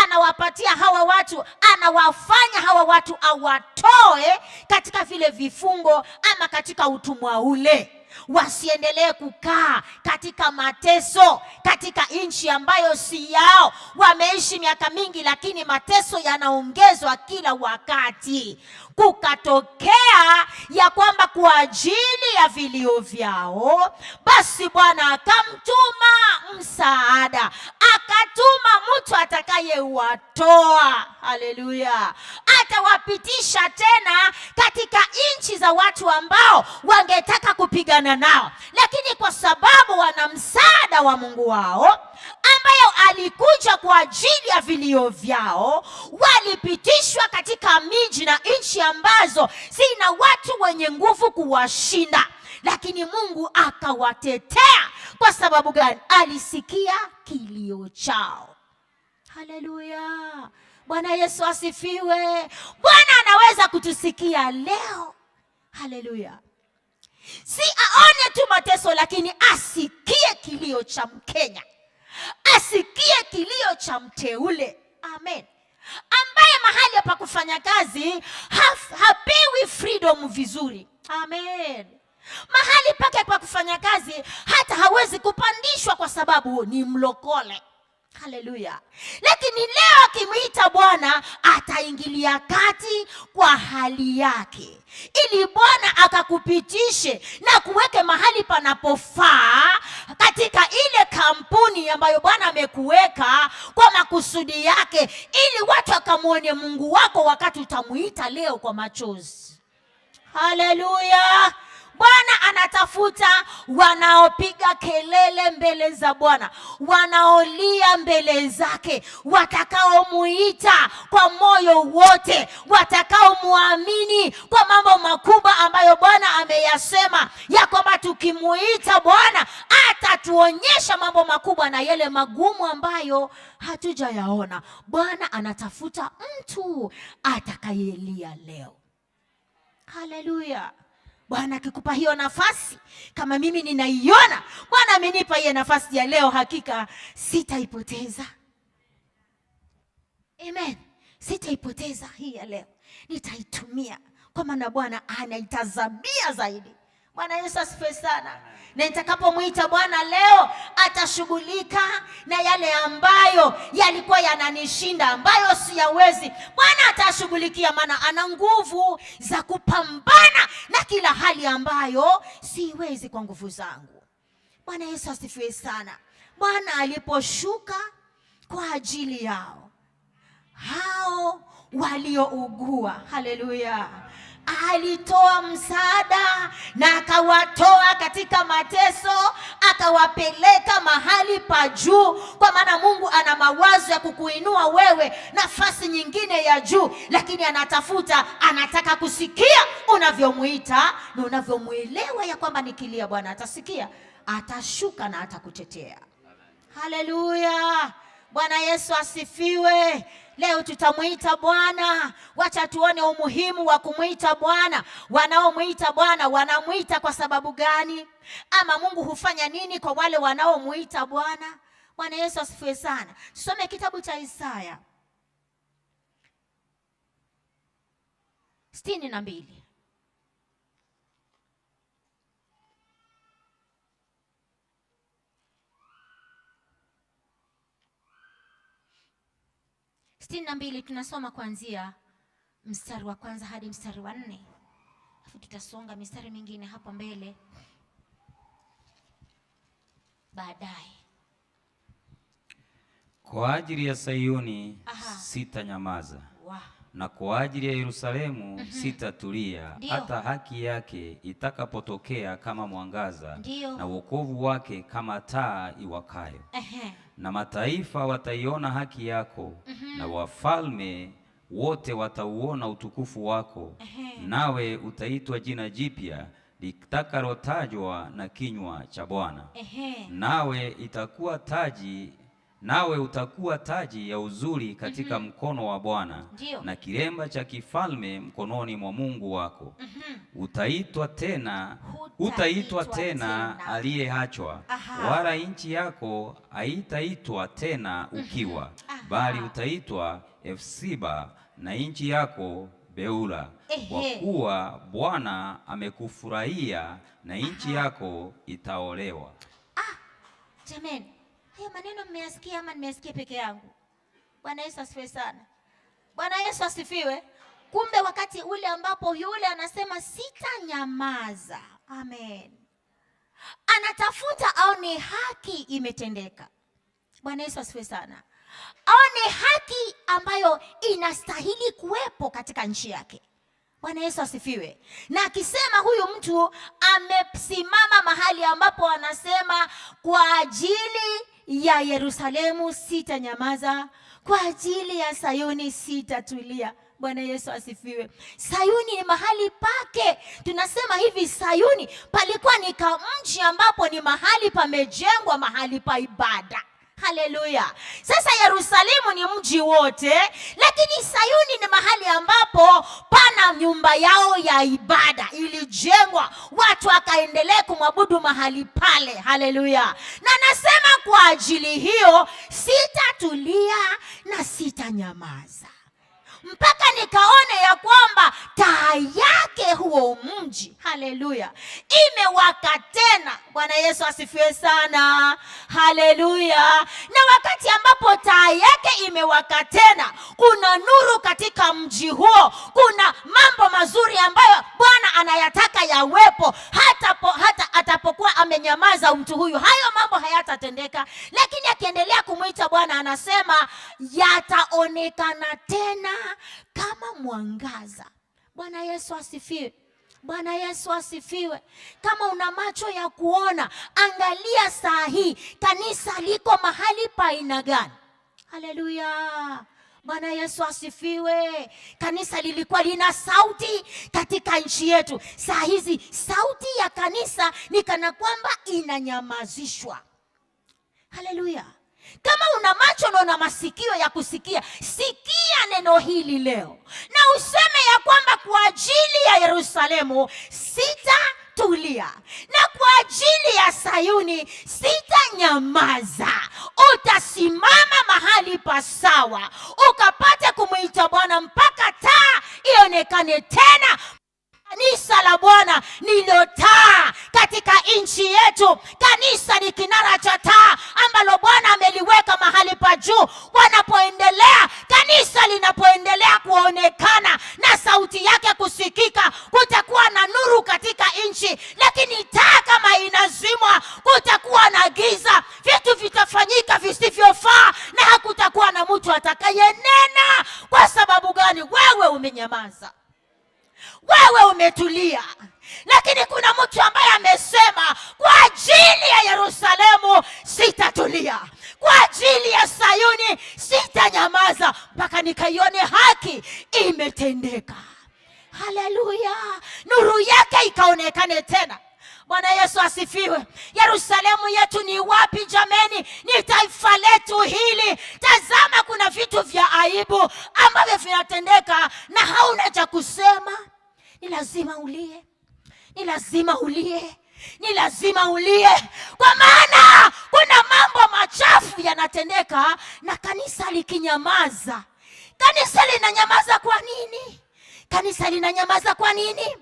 anawapatia hawa watu, anawafanya hawa watu awatoe katika vile vifungo ama katika utumwa ule, wasiendelee kukaa katika mateso katika nchi ambayo si yao. Wameishi miaka mingi, lakini mateso yanaongezwa kila wakati. Kukatokea ya kwamba kwa ajili ya vilio vyao, basi Bwana akamtuma msaada, akatuma mtu atakayewatoa. Haleluya. Atawapitisha tena katika nchi za watu ambao wangetaka kupigana nao, lakini kwa sababu wana msaada wa Mungu wao ambayo alikuja kwa ajili ya vilio vyao, walipitishwa katika miji na nchi ambazo zina watu wenye nguvu kuwashinda. Lakini Mungu akawatetea. Kwa sababu gani? Alisikia kilio chao. Haleluya. Bwana Yesu asifiwe. Bwana anaweza kutusikia leo. Haleluya. Si aone tu mateso, lakini asikie kilio cha Mkenya, asikie kilio cha mteule. Amen. Ambaye mahali hapa kufanya kazi hapewi freedom vizuri. Amen. Mahali pake pa kufanya kazi hata hawezi kupandishwa kwa sababu ni mlokole. Haleluya. Lakini leo akimwita Bwana ataingilia kati kwa hali yake, ili Bwana akakupitishe na kuweke mahali panapofaa katika ile kampuni ambayo Bwana amekuweka kwa makusudi yake, ili watu akamwone Mungu wako wakati utamuita leo kwa machozi. Haleluya. Bwana anatafuta wanaopiga kelele mbele za Bwana, wanaolia mbele zake, watakaomuita kwa moyo wote, watakaomuamini kwa mambo makubwa ambayo Bwana ameyasema, ya kwamba tukimuita Bwana atatuonyesha mambo makubwa na yale magumu ambayo hatujayaona. Bwana anatafuta mtu atakayelia leo. Haleluya. Bwana akikupa hiyo nafasi, kama mimi ninaiona Bwana amenipa hiyo nafasi ya leo, hakika sitaipoteza. Amen. Sitaipoteza hii ya leo, nitaitumia kwa maana Bwana anaitazamia zaidi. Bwana Yesu asifiwe sana. Na nitakapomuita Bwana leo atashughulika na yale ambayo yalikuwa yananishinda, ambayo siyawezi. Bwana atashughulikia, maana ana nguvu za kupambana na kila hali ambayo siwezi kwa nguvu zangu. Bwana Yesu asifiwe sana. Bwana aliposhuka kwa ajili yao hao waliougua, haleluya, alitoa msaada na akawatoa katika mateso, akawapeleka mahali pa juu, kwa maana Mungu ana mawazo ya kukuinua wewe nafasi nyingine ya juu, lakini anataka kusikia unavyomuita na unavyomuelewa ya kwamba nikilia Bwana atasikia, atashuka na atakutetea. Haleluya! Bwana Yesu asifiwe. Leo tutamuita Bwana. Wacha tuone umuhimu wa kumuita Bwana. Wanaomuita Bwana wanamuita kwa sababu gani? Ama Mungu hufanya nini kwa wale wanaomuita Bwana? Bwana Yesu asifiwe sana. Tusome kitabu cha Isaya 62. Tunasoma kuanzia mstari wa kwanza hadi mstari wa 4. Alafu tutasonga mistari mingine hapo mbele baadaye. Kwa ajili ya Sayuni sitanyamaza, na kwa ajili ya Yerusalemu sitatulia, hata haki yake itakapotokea kama mwangaza, na wokovu wake kama taa iwakayo. Na mataifa wataiona haki yako, na wafalme wote watauona utukufu wako. Nawe utaitwa jina jipya litakalotajwa na kinywa cha Bwana. Nawe utakuwa taji ya uzuri katika mkono wa Bwana, na kilemba cha kifalme mkononi mwa Mungu wako. Utaitwa tena aliyeachwa, wala nchi yako haitaitwa tena ukiwa, bali utaitwa Efsiba, na nchi yako Beula, kwa kuwa Bwana amekufurahia, na nchi yako itaolewa. Jamani, haya maneno mmeyasikia ama nimesikia peke yangu? Bwana Yesu asifiwe sana. Bwana Yesu asifiwe. Kumbe wakati ule ambapo yule anasema sitanyamaza, amen, anatafuta aone haki imetendeka. Bwana Yesu asifiwe sana. Aone haki ambayo inastahili kuwepo katika nchi yake. Bwana Yesu asifiwe. Na akisema huyu mtu amesimama mahali ambapo anasema kwa ajili ya Yerusalemu sitanyamaza, kwa ajili ya Sayuni sitatulia. Bwana Yesu asifiwe. Sayuni ni mahali pake. Tunasema hivi, Sayuni palikuwa ni mji ambapo ni mahali pamejengwa, mahali pa ibada. Haleluya. Sasa Yerusalemu ni mji wote, lakini Sayuni ni mahali ambapo pana nyumba yao ya ibada ilijengwa, watu wakaendelea kumwabudu mahali pale. Haleluya. Na nasema kwa ajili hiyo sitatulia na sitanyamaza, mpaka nikaone ya kwamba taa yake huo mji, haleluya, imewaka tena. Bwana Yesu asifiwe sana. Haleluya. Na wakati ambapo taa yake imewaka tena, kuna nuru katika mji huo, kuna mambo mazuri ambayo Bwana anayataka yawepo. Hata atapokuwa amenyamaza mtu huyu, hayo mambo hayatatendeka, lakini akiendelea kumuita Bwana anasema yataonekana tena kama mwangaza. Bwana Yesu asifiwe. Bwana Yesu asifiwe. Kama una macho ya kuona, angalia saa hii kanisa liko mahali pa aina gani. Haleluya. Bwana Yesu asifiwe. Kanisa lilikuwa lina sauti katika nchi yetu. Saa hizi sauti ya kanisa ni kana kwamba inanyamazishwa. Haleluya. Kama una macho na una masikio ya kusikia, sikia neno hili leo na useme ya kwamba kwa ajili ya Yerusalemu sitatulia, na kwa ajili ya Sayuni sitanyamaza. Utasimama mahali pasawa, ukapate kumuita Bwana mpaka taa ionekane tena. Kanisa la Bwana ndilo taa katika nchi yetu. Kanisa ni kinara cha taa ambalo Bwana ameliweka mahali pa juu. Kanisa linapoendelea kuonekana na sauti yake kusikika, kutakuwa na nuru katika nchi. Lakini taa kama inazimwa, kutakuwa na giza, vitu vitafanyika visivyofaa, na hakutakuwa na mtu atakayenena. Kwa sababu gani? Wewe umenyamaza, wewe umetulia. Lakini kuna mtu ambaye amesema kwa ajili ya Yerusalemu yake tena. Bwana Yesu asifiwe. Yerusalemu yetu ni wapi jameni? Ni taifa letu hili. Tazama, kuna vitu vya aibu ambavyo vinatendeka na hauna cha kusema. Ni lazima ulie. Ni lazima ulie. Ni lazima ulie, kwa maana kuna mambo machafu yanatendeka na kanisa likinyamaza. Kanisa linanyamaza kwa nini? Kanisa linanyamaza kwa nini?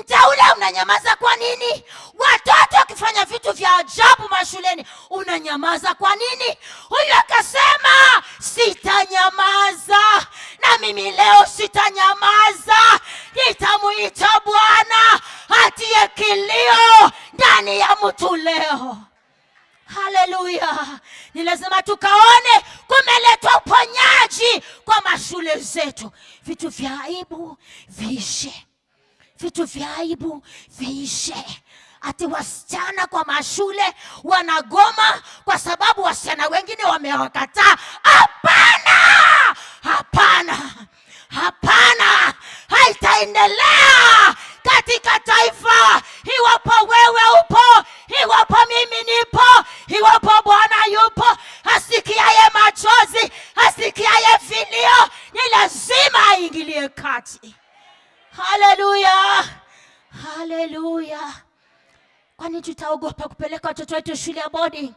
Mtaule unanyamaza kwa nini? Watoto wakifanya vitu vya ajabu mashuleni unanyamaza kwa nini? Huyu akasema sitanyamaza, na mimi leo sitanyamaza. Nitamuita Bwana atie kilio ndani ya mtu leo. Haleluya. Ni lazima tukaone kumeletwa uponyaji kwa mashule zetu. Vitu vya aibu viishe. Vitu vya aibu viishe. Ati wasichana kwa mashule wanagoma kwa sababu wasichana wengine wamewakataa. Hapana! Hapana! Hapana! Haitaendelea katika taifa iwapo wewe upo, iwapo mimi nipo, iwapo Bwana yupo. Asikiaye machozi, asikiaye vilio, ni lazima aingilie kati. Haleluya. Haleluya. Kwani tutaogopa kupeleka watoto wetu shule ya boarding?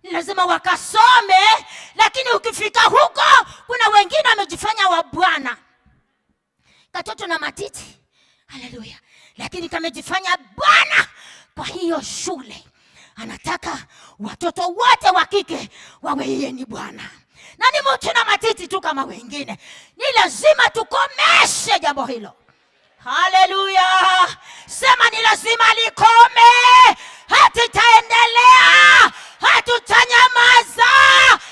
Ni lazima wakasome, lakini ukifika huko kuna wengine wamejifanya wa Bwana. Katoto na matiti. Haleluya. Lakini kamejifanya Bwana kwa hiyo shule. Anataka watoto wote wa kike wawe yeye ni Bwana. Na ni mtu na matiti tu kama wengine. Ni lazima tukomeshe jambo hilo. Haleluya. Sema ni lazima likome. Hatutaendelea. Hatutanyamaza.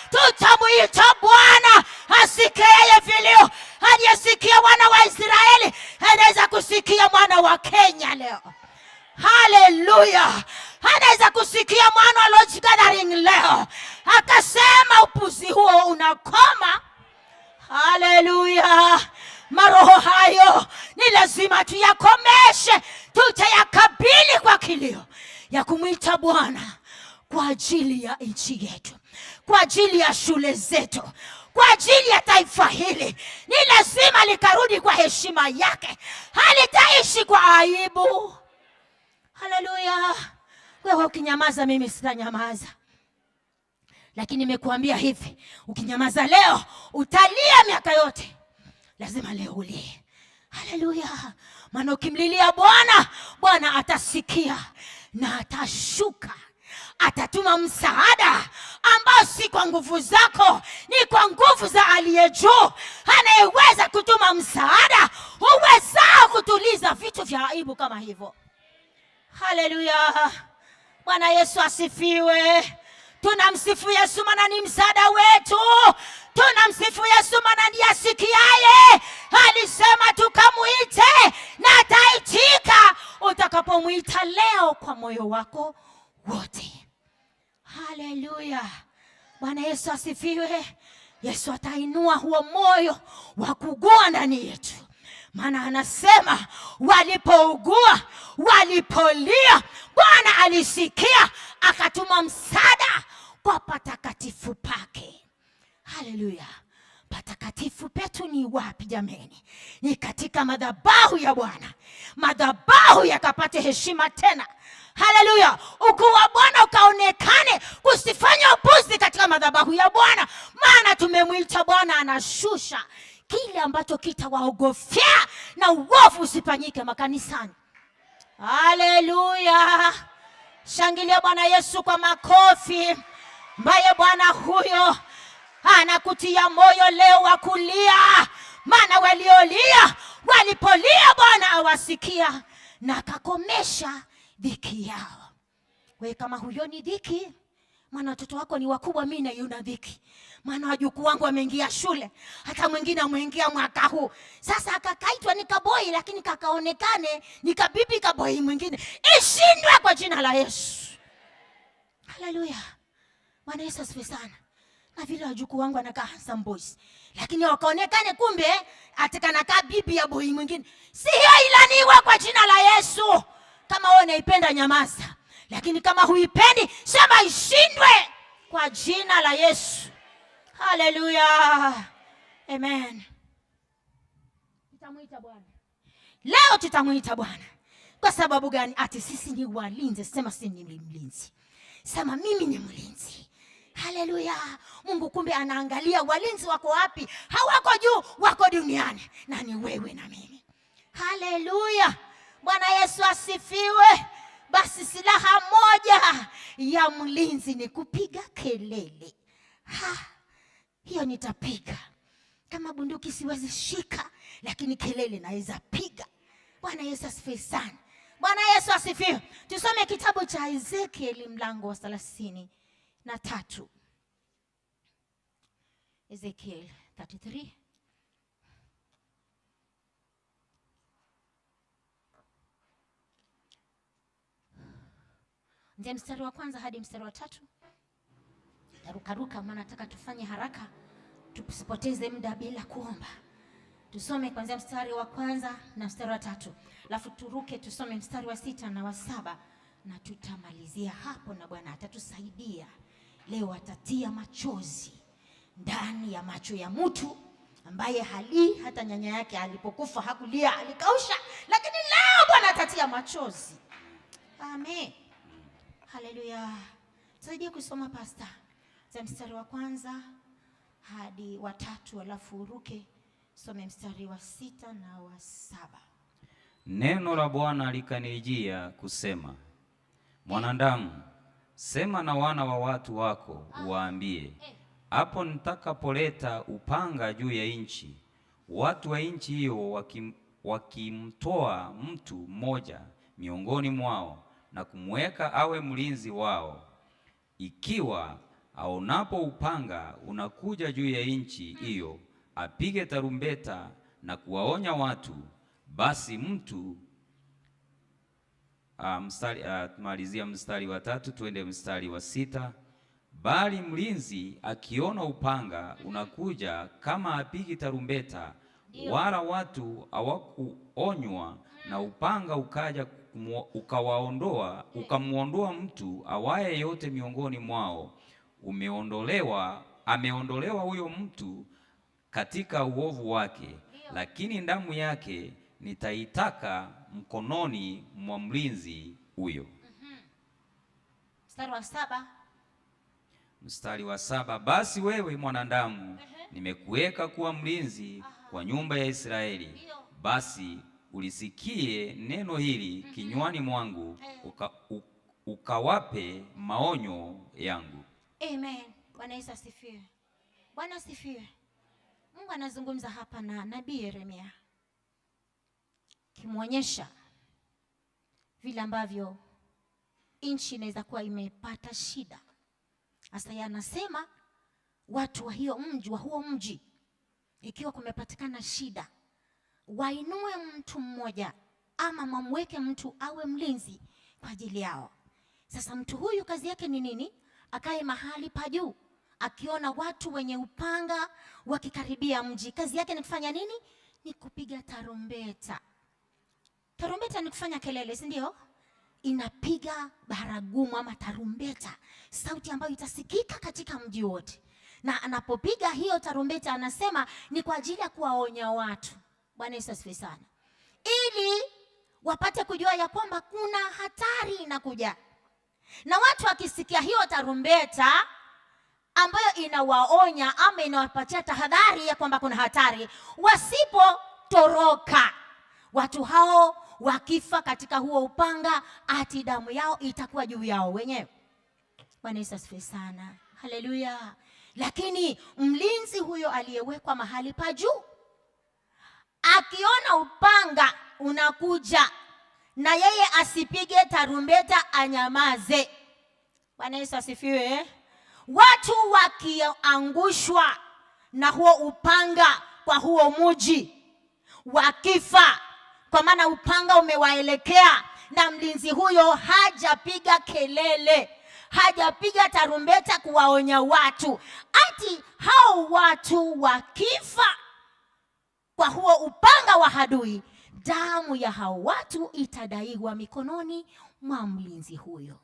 Tutamuita Bwana asikie vilio. Aliyesikia wana wa Israeli anaweza kusikia mwana wa Kenya leo. Haleluya. Anaweza kusikia mwana wa Lord's Gathering leo. Akasema upuzi huo unakoma. Haleluya. Maroho hayo ni lazima tuyakomeshe. Tutayakabili kwa kilio ya kumwita Bwana kwa ajili ya nchi yetu, kwa ajili ya shule zetu, kwa ajili ya taifa hili. Ni lazima likarudi kwa heshima yake. Halitaishi kwa aibu. Haleluya. Wewe ukinyamaza, mimi sitanyamaza. Lakini nimekuambia hivi, ukinyamaza leo utalia miaka yote. Lazima leo ulie. Haleluya. Maana ukimlilia Bwana, Bwana atasikia na atashuka. Atatuma msaada ambao si kwa nguvu zako, ni kwa nguvu za aliye juu, anayeweza kutuma msaada uwezao kutuliza vitu vya aibu kama hivyo. Haleluya. Bwana Yesu asifiwe. Tunamsifu Yesu maana ni msaada wetu. Tunamsifu Yesu maana ndiye asikiaye. Alisema tukamuite na ataitika utakapomuita leo kwa moyo wako wote. Haleluya. Bwana Yesu asifiwe. Yesu atainua huo moyo wa kugua ndani yetu. Maana anasema walipougua, walipolia, Bwana alisikia akatuma msaada kwa patakatifu pake. Haleluya. Patakatifu petu ni wapi jameni? Ni katika madhabahu ya Bwana. Madhabahu yakapate heshima tena. Haleluya. Ukuu wa Bwana ukaonekane, kusifanya upuzi katika madhabahu ya Bwana. Maana tumemwita Bwana, anashusha kile ambacho kitawaogofya na uovu usifanyike makanisani. Haleluya. Shangilia Bwana Yesu kwa makofi. Mbaye Bwana huyo anakutia moyo leo wa kulia. Maana waliolia, walipolia Bwana awasikia na akakomesha dhiki yao. Wewe kama huyo ni dhiki, maana watoto wako ni wakubwa, mimi naiona dhiki. Maana wajukuu wangu wameingia shule, hata mwingine ameingia mwaka huu. Sasa akakaitwa ni kaboi, lakini kakaonekane ni kabibi kaboi mwingine. Ishindwe kwa jina la Yesu. Haleluya. Bwana Yesu asifiwe sana. vile wajukuu wangu anakaa handsome boys, lakini wakaonekane kumbe atakanakaa bibi ya boy mwingine. Si hiyo ilaniwe kwa jina la Yesu. Kama wewe unaipenda nyamaza, lakini kama huipendi sema ishindwe kwa jina la Yesu. Haleluya. Amen. Tutamuita Bwana. Leo tutamuita Bwana. Kwa sababu gani? Ati sisi ni walinzi. Sema sisi ni mlinzi. Sema mimi ni mlinzi. Haleluya. Mungu kumbe anaangalia walinzi wako wapi. Hawako juu, wako duniani. Na ni wewe na mimi. Haleluya. Bwana Yesu asifiwe. Basi silaha moja ya mlinzi ni kupiga kelele. Hiyo nitapiga. Kama bunduki siwezi shika, lakini kelele naweza piga. Bwana Yesu asifiwe sana. Bwana Yesu asifiwe. Tusome kitabu cha Ezekieli mlango wa 33. Ezekiel 33. Ndio mstari wa kwanza hadi mstari wa 3. Tarukaruka maana nataka tufanye haraka. Tusipoteze muda bila kuomba. Tusome kuanzia mstari wa kwanza na mstari wa 3. Alafu turuke tusome mstari wa 6 na wa 7 na tutamalizia hapo, na Bwana atatusaidia. Leo atatia machozi ndani ya macho ya mtu ambaye hata nyanya yake alipokufa hakulia, alikausha, lakini leo Bwana atatia machozi. Amen. Haleluya. Tusaidie kusoma pasta. Za mstari wa kwanza hadi wa 3, alafu uruke some mstari wa 6 na wa 7. Neno la Bwana likanijia kusema, mwanadamu, sema na wana wa watu wako uwaambie, hapo nitakapoleta upanga juu ya nchi, watu wa nchi hiyo wakimtoa mtu mmoja miongoni mwao na kumweka awe mlinzi wao, ikiwa aonapo upanga unakuja juu ya nchi hiyo, apige tarumbeta na kuwaonya watu, basi mtu malizia mstari wa 3, tuende mstari wa 6. Bali mlinzi akiona upanga unakuja, kama apigi tarumbeta, wala watu hawakuonywa, na upanga ukaja ukamuondoa mtu awaye yote miongoni mwao, ameondolewa huyo mtu katika uovu wake, lakini damu yake nitaitaka mkononi mwa mlinzi huyo. Mstari wa 7, basi wewe mwanadamu, nimekuweka kuwa mlinzi kwa nyumba ya Israeli, basi ulisikie neno hili kinywani mwangu, ukawape maonyo yangu. Amen. Bwana Yesu asifiwe. Bwana asifiwe. Mungu anazungumza hapa na nabii Yeremia, kimwonyesha vile ambavyo nchi inaweza kuwa imepata shida. Sasa yeye anasema watu wa huo mji ikiwa kumepatikana shida, wainue mtu mmoja ama mamweke mtu awe mlinzi kwa ajili yao. Sasa mtu huyu kazi yake ni nini? Akae mahali pa juu, akiona watu wenye upanga wakikaribia mji, kazi yake ni kufanya nini? Ni kupiga tarumbeta. Tarumbeta ni kufanya kelele, si ndio? Inapiga baragumu ama tarumbeta, sauti ambayo itasikika katika mji wote. Na anapopiga hiyo tarumbeta, anasema ni kwa ajili ya kuwaonya watu. Bwana Yesu asifiwe sana. Ili wapate kujua ya kwamba kuna hatari inakuja. Na watu wakisikia hiyo tarumbeta ambayo inawaonya ama inawapatia tahadhari ya kwamba kuna hatari, wasipotoroka, watu hao wakifa katika huo upanga, ati damu yao itakuwa juu yao wenyewe. Bwana Yesu asifiwe sana. Haleluya. Lakini mlinzi huyo aliyewekwa mahali pa juu, akiona upanga unakuja, na yeye asipige tarumbeta, anyamaze. Bwana Yesu asifiwe. Watu wakiangushwa na huo upanga kwa huo mji, wakifa kwa maana upanga umewaelekea, na mlinzi huyo hajapiga kelele, hajapiga tarumbeta kuwaonya watu ati hao watu wakifa kwa huo upanga wa adui, damu ya hao watu itadaiwa mikononi mwa mlinzi huyo.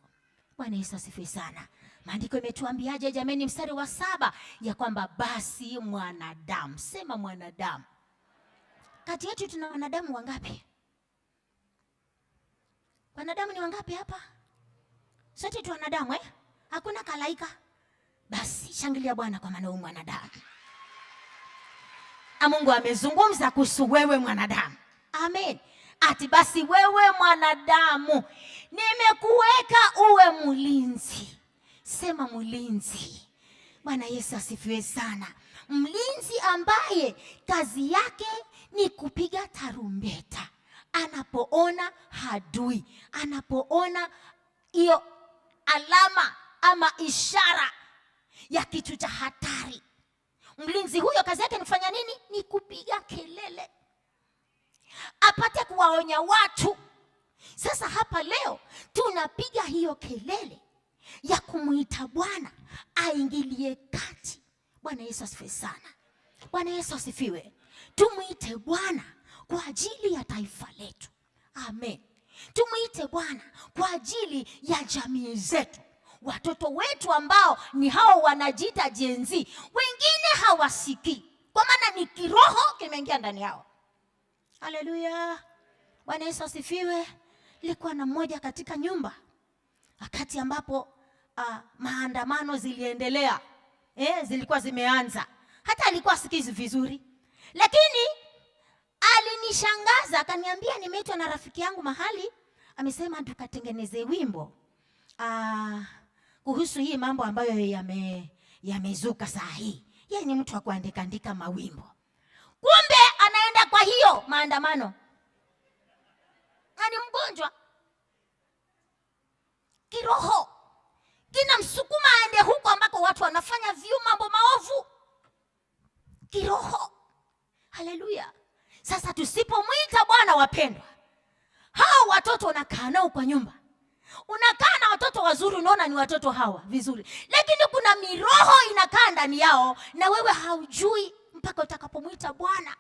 Bwana Yesu asifiwe sana. Maandiko imetuambiaje jameni? Mstari wa 7 ya kwamba basi mwanadamu, sema mwanadamu. Kati yetu tuna wanadamu wangapi? Wanadamu ni wangapi hapa? Sote tu wanadamu Hakuna kalaika. Basi shangilia Bwana kwa maana mwanadamu. Mungu amezungumza kuhusu wewe mwanadamu. Amen. Ati basi wewe mwanadamu, nimekuweka uwe mlinzi. Sema mlinzi. Bwana Yesu asifiwe sana. Mlinzi ambaye kazi yake ni kupiga tarumbeta anapoona adui, anapoona hiyo alama ama ishara ya kitu cha hatari. Mlinzi huyo kazi yake ni kufanya nini? Ni kupiga kelele, apate kuwaonya watu. Sasa hapa leo tunapiga hiyo kelele ya kumuita Bwana aingilie kati. Bwana Yesu asifiwe sana. Bwana Yesu asifiwe. Tumuite Bwana kwa ajili ya taifa letu. Amen. Tumuite Bwana kwa ajili ya jamii zetu. Watoto wetu ambao ni hao wanajiita Gen Z, wengine hawasikii kwa maana ni kiroho kimeingia ndani yao. Haleluya. Bwana Yesu asifiwe. Nilikuwa na mmoja katika nyumba wakati ambapo maandamano ziliendelea. Zilikuwa zimeanza. Hata alikuwa sikizi vizuri. Lakini alinishangaza, akaniambia nimeitwa na rafiki yangu mahali, amesema tukatengeneze wimbo kuhusu hii mambo ambayo yamezuka saa hii. Yeye ni mtu wa kuandika mawimbo. Kumbe anaenda kwa hiyo maandamano. Ni mgonjwa kiroho. Kina msukuma aende huko ambako watu wanafanya mambo maovu kiroho. Haleluya. Sasa tusipomwita Bwana, wapendwa, hao watoto unakaa nao kwa nyumba, unakaa na watoto wazuri, unaona ni watoto hawa vizuri, lakini kuna miroho inakaa ndani yao na wewe haujui mpaka utakapomwita Bwana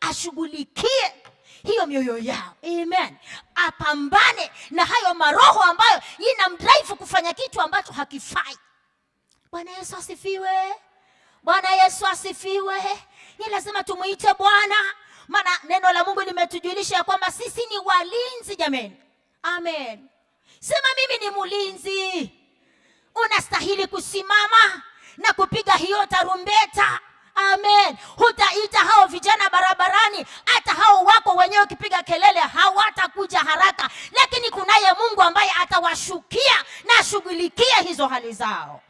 ashughulikie hiyo mioyo yao. Amen. Apambane na hayo maroho ambayo inamdrive kufanya kitu ambacho hakifai. Bwana Yesu asifiwe. Bwana Yesu asifiwe. Ni lazima tumuite Bwana, maana neno la Mungu limetujulisha ya kwamba sisi ni walinzi jameni. Amen. Sema mimi ni mlinzi. Unastahili kusimama na kupiga hiyo tarumbeta. Amen. Hutaita hao vijana barabarani, hata hao wako wenyewe kipiga kelele hawatakuja haraka, lakini kunaye Mungu ambaye atawashukia na ashughulikia hizo hali zao.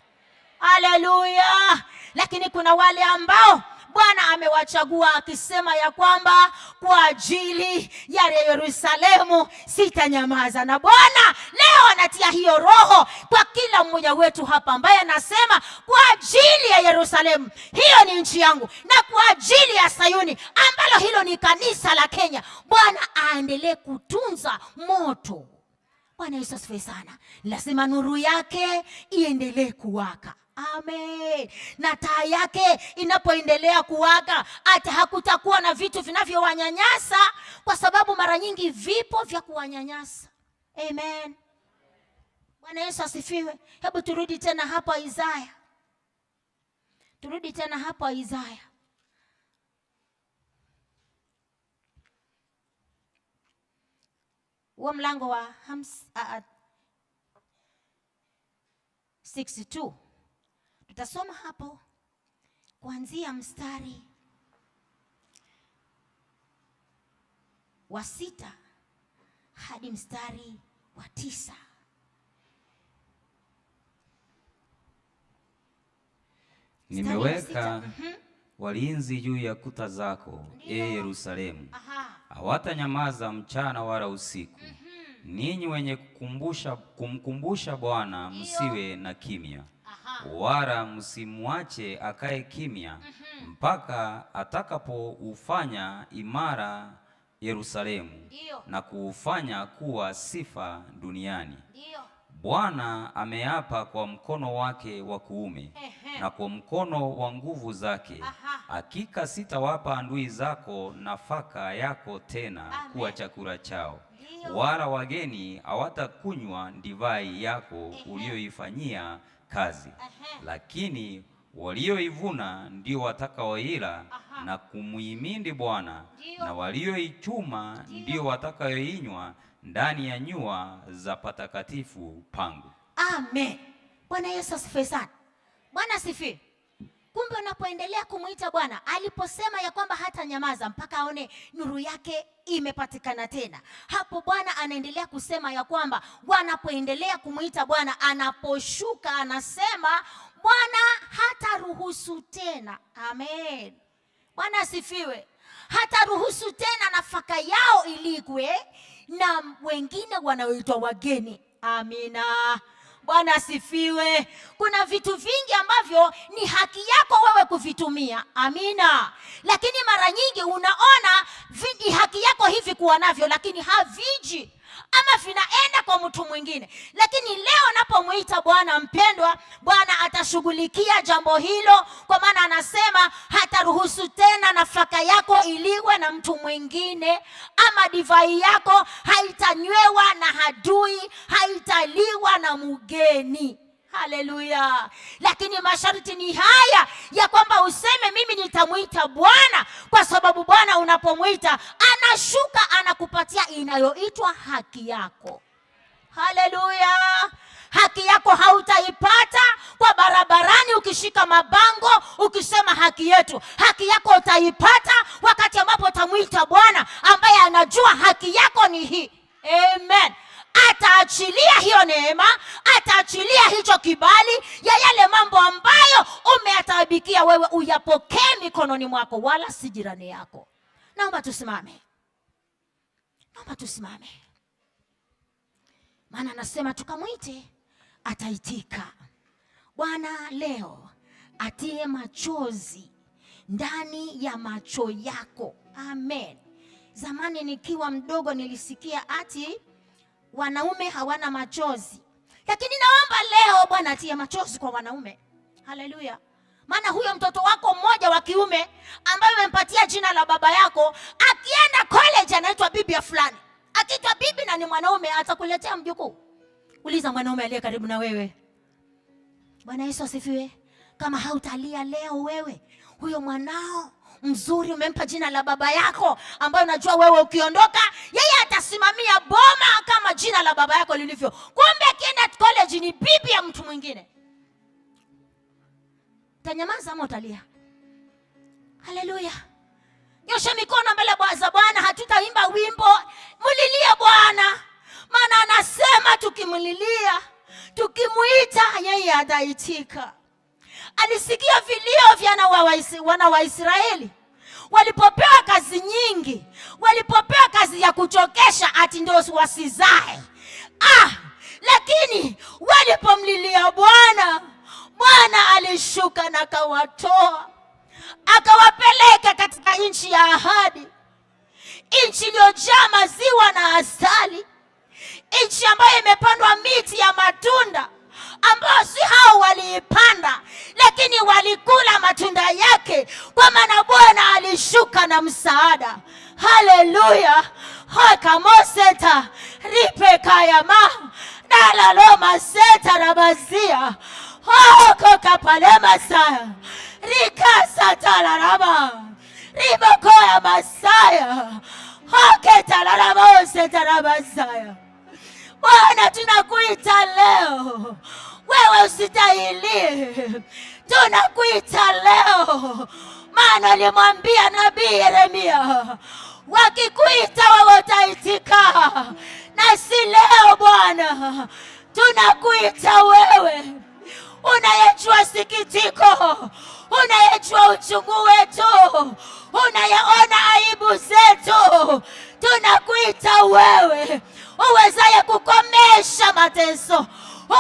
Haleluya. Lakini kuna wale ambao Bwana amewachagua akisema ya kwamba kwa ajili ya Yerusalemu sitanyamaza. Na Bwana leo anatia hiyo roho kwa kila mmoja wetu hapa ambaye anasema kwa ajili ya Yerusalemu, hiyo ni nchi yangu, na kwa ajili ya Sayuni ambalo hilo ni kanisa la Kenya, Bwana aendelee kutunza moto. Bwana Yesu asifiwe sana. Lazima nuru yake iendelee kuwaka. Amen. Na taa yake inapoendelea kuwaka, hata hakutakuwa na vitu vinavyowanyanyasa, kwa sababu mara nyingi vipo vya kuwanyanyasa. Amen. Bwana Yesu asifiwe. Hebu turudi tena hapo Isaya. Turudi tena hapo Isaya. Huo mlango wa 62. Tutasoma hapo kuanzia mstari wa 6 hadi mstari wa 9. Nimeweka walinzi juu ya kuta zako, Yerusalemu. Hawatanyamaza mchana wala usiku. Ninyi wenye kumkumbusha Bwana, msiwe na kimya, wala msimwache akae kimya mpaka atakapoufanya imara Yerusalemu na kuufanya kuwa sifa duniani. Bwana ameapa kwa mkono wake wa kuume na kwa mkono wa nguvu zake, hakika sitawapa adui zako nafaka yako tena kuwa chakula chao, wala wageni hawatakunywa divai yako uliyoifanyia kazi. Lakini walioivuna ndio watakaoila na kumuhimidi Bwana, na walioichuma ndio watakaoinywa ndani ya nyua za patakatifu pangu. Amen. Bwana Yesu asifiwe sana. Bwana asifiwe. Kumbe unapoendelea kumuita Bwana, aliposema ya kwamba hata nyamaza mpaka aone nuru yake imepatikana tena, hapo Bwana anaendelea kusema ya kwamba wanapoendelea kumuita Bwana, anaposhuka anasema Bwana hata ruhusu tena. Amen. Bwana asifiwe. Hata ruhusu tena nafaka yao iligwe na wengine wanaoitwa wageni. Amina. Bwana asifiwe. Kuna vitu vingi ambavyo ni haki yako wewe kuvitumia. Amina. Lakini mara nyingi unaona ni haki yako hivi kuwa navyo, lakini haviji ama vinaenda kwa mtu mwingine. Lakini leo napomuita Bwana, mpendwa, Bwana atashughulikia jambo hilo, kwa maana anasema hata ruhusu tena nafaka yako iliwe na mtu mwingine, ama divai yako haitanywewa na adui, haitaliwa na mgeni. Haleluya. Lakini masharti ni haya ya kwamba useme mimi nitamuita Bwana, kwa sababu Bwana unapomuita anashuka anakupatia inayoitwa haki yako. Haleluya. Haki yako hautaipata kwa barabarani ukishika mabango ukisema haki yetu. Haki yako utaipata wakati ambapo utamuita Bwana ambaye anajua haki yako ni hii. Amen. Ataachilia hiyo neema, ataachilia hicho kibali ya yale mambo ambayo umeataabikia wewe uyapokee mikononi mwako, wala si jirani yako. Naomba tusimame. Naomba tusimame. Maana anasema tukamwite ataitika. Bwana leo atie machozi ndani ya macho yako. Amen. Zamani nikiwa mdogo nilisikia ati wanaume hawana machozi, lakini naomba leo Bwana atie machozi kwa wanaume. Haleluya. Maana huyo mtoto wako mmoja wa kiume ambaye umempatia jina la baba yako, akienda college anaitwa bibi ya fulani. Akiitwa bibi na ni mwanaume, atakuletea mjukuu. Uliza mwanaume aliye karibu na wewe. Bwana Yesu asifiwe. Kama hautalia leo wewe, huyo mwanao mzuri umempa jina la baba yako, ambayo unajua wewe ukiondoka yeye atasimamia boma kama jina la baba yako lilivyo. Kumbe akienda college ni bibi ya mtu mwingine. Tanyamaza ama utalia? Haleluya. Nyosha mikono mbele za Bwana. Hatutaimba wimbo, mulilie Bwana, maana anasema tukimlilia, tukimuita yeye ataitika. Alisikia vilio vya wana wa Israeli walipopewa kazi nyingi, walipopewa kazi ya kuchokesha ati ndio wasizae. Lakini walipomlilia Bwana, Bwana alishuka na akawatoa, akawapeleka katika nchi ya ahadi, nchi iliyojaa maziwa na asali, nchi ambayo imepandwa miti ya matunda ambao si hao waliipanda, lakini walikula matunda yake, kwa maana Bwana alishuka na msaada. Haleluya. Hakamoseta ripekayama nalaloma seta rabazia hokokapalemasaya rikasatalaraba ribokoya masaya hoketalaraboseta rabazaya. Bwana tunakuita leo, wewe usitahili. Tunakuita leo, maana alimwambia nabii Yeremia, wakikuita wewe utaitika. Na si leo Bwana, tunakuita wewe unayejua sikitiko, unayejua uchungu wetu, unayeona aibu zetu. Tunakuita wewe uwezaye kukomesha mateso,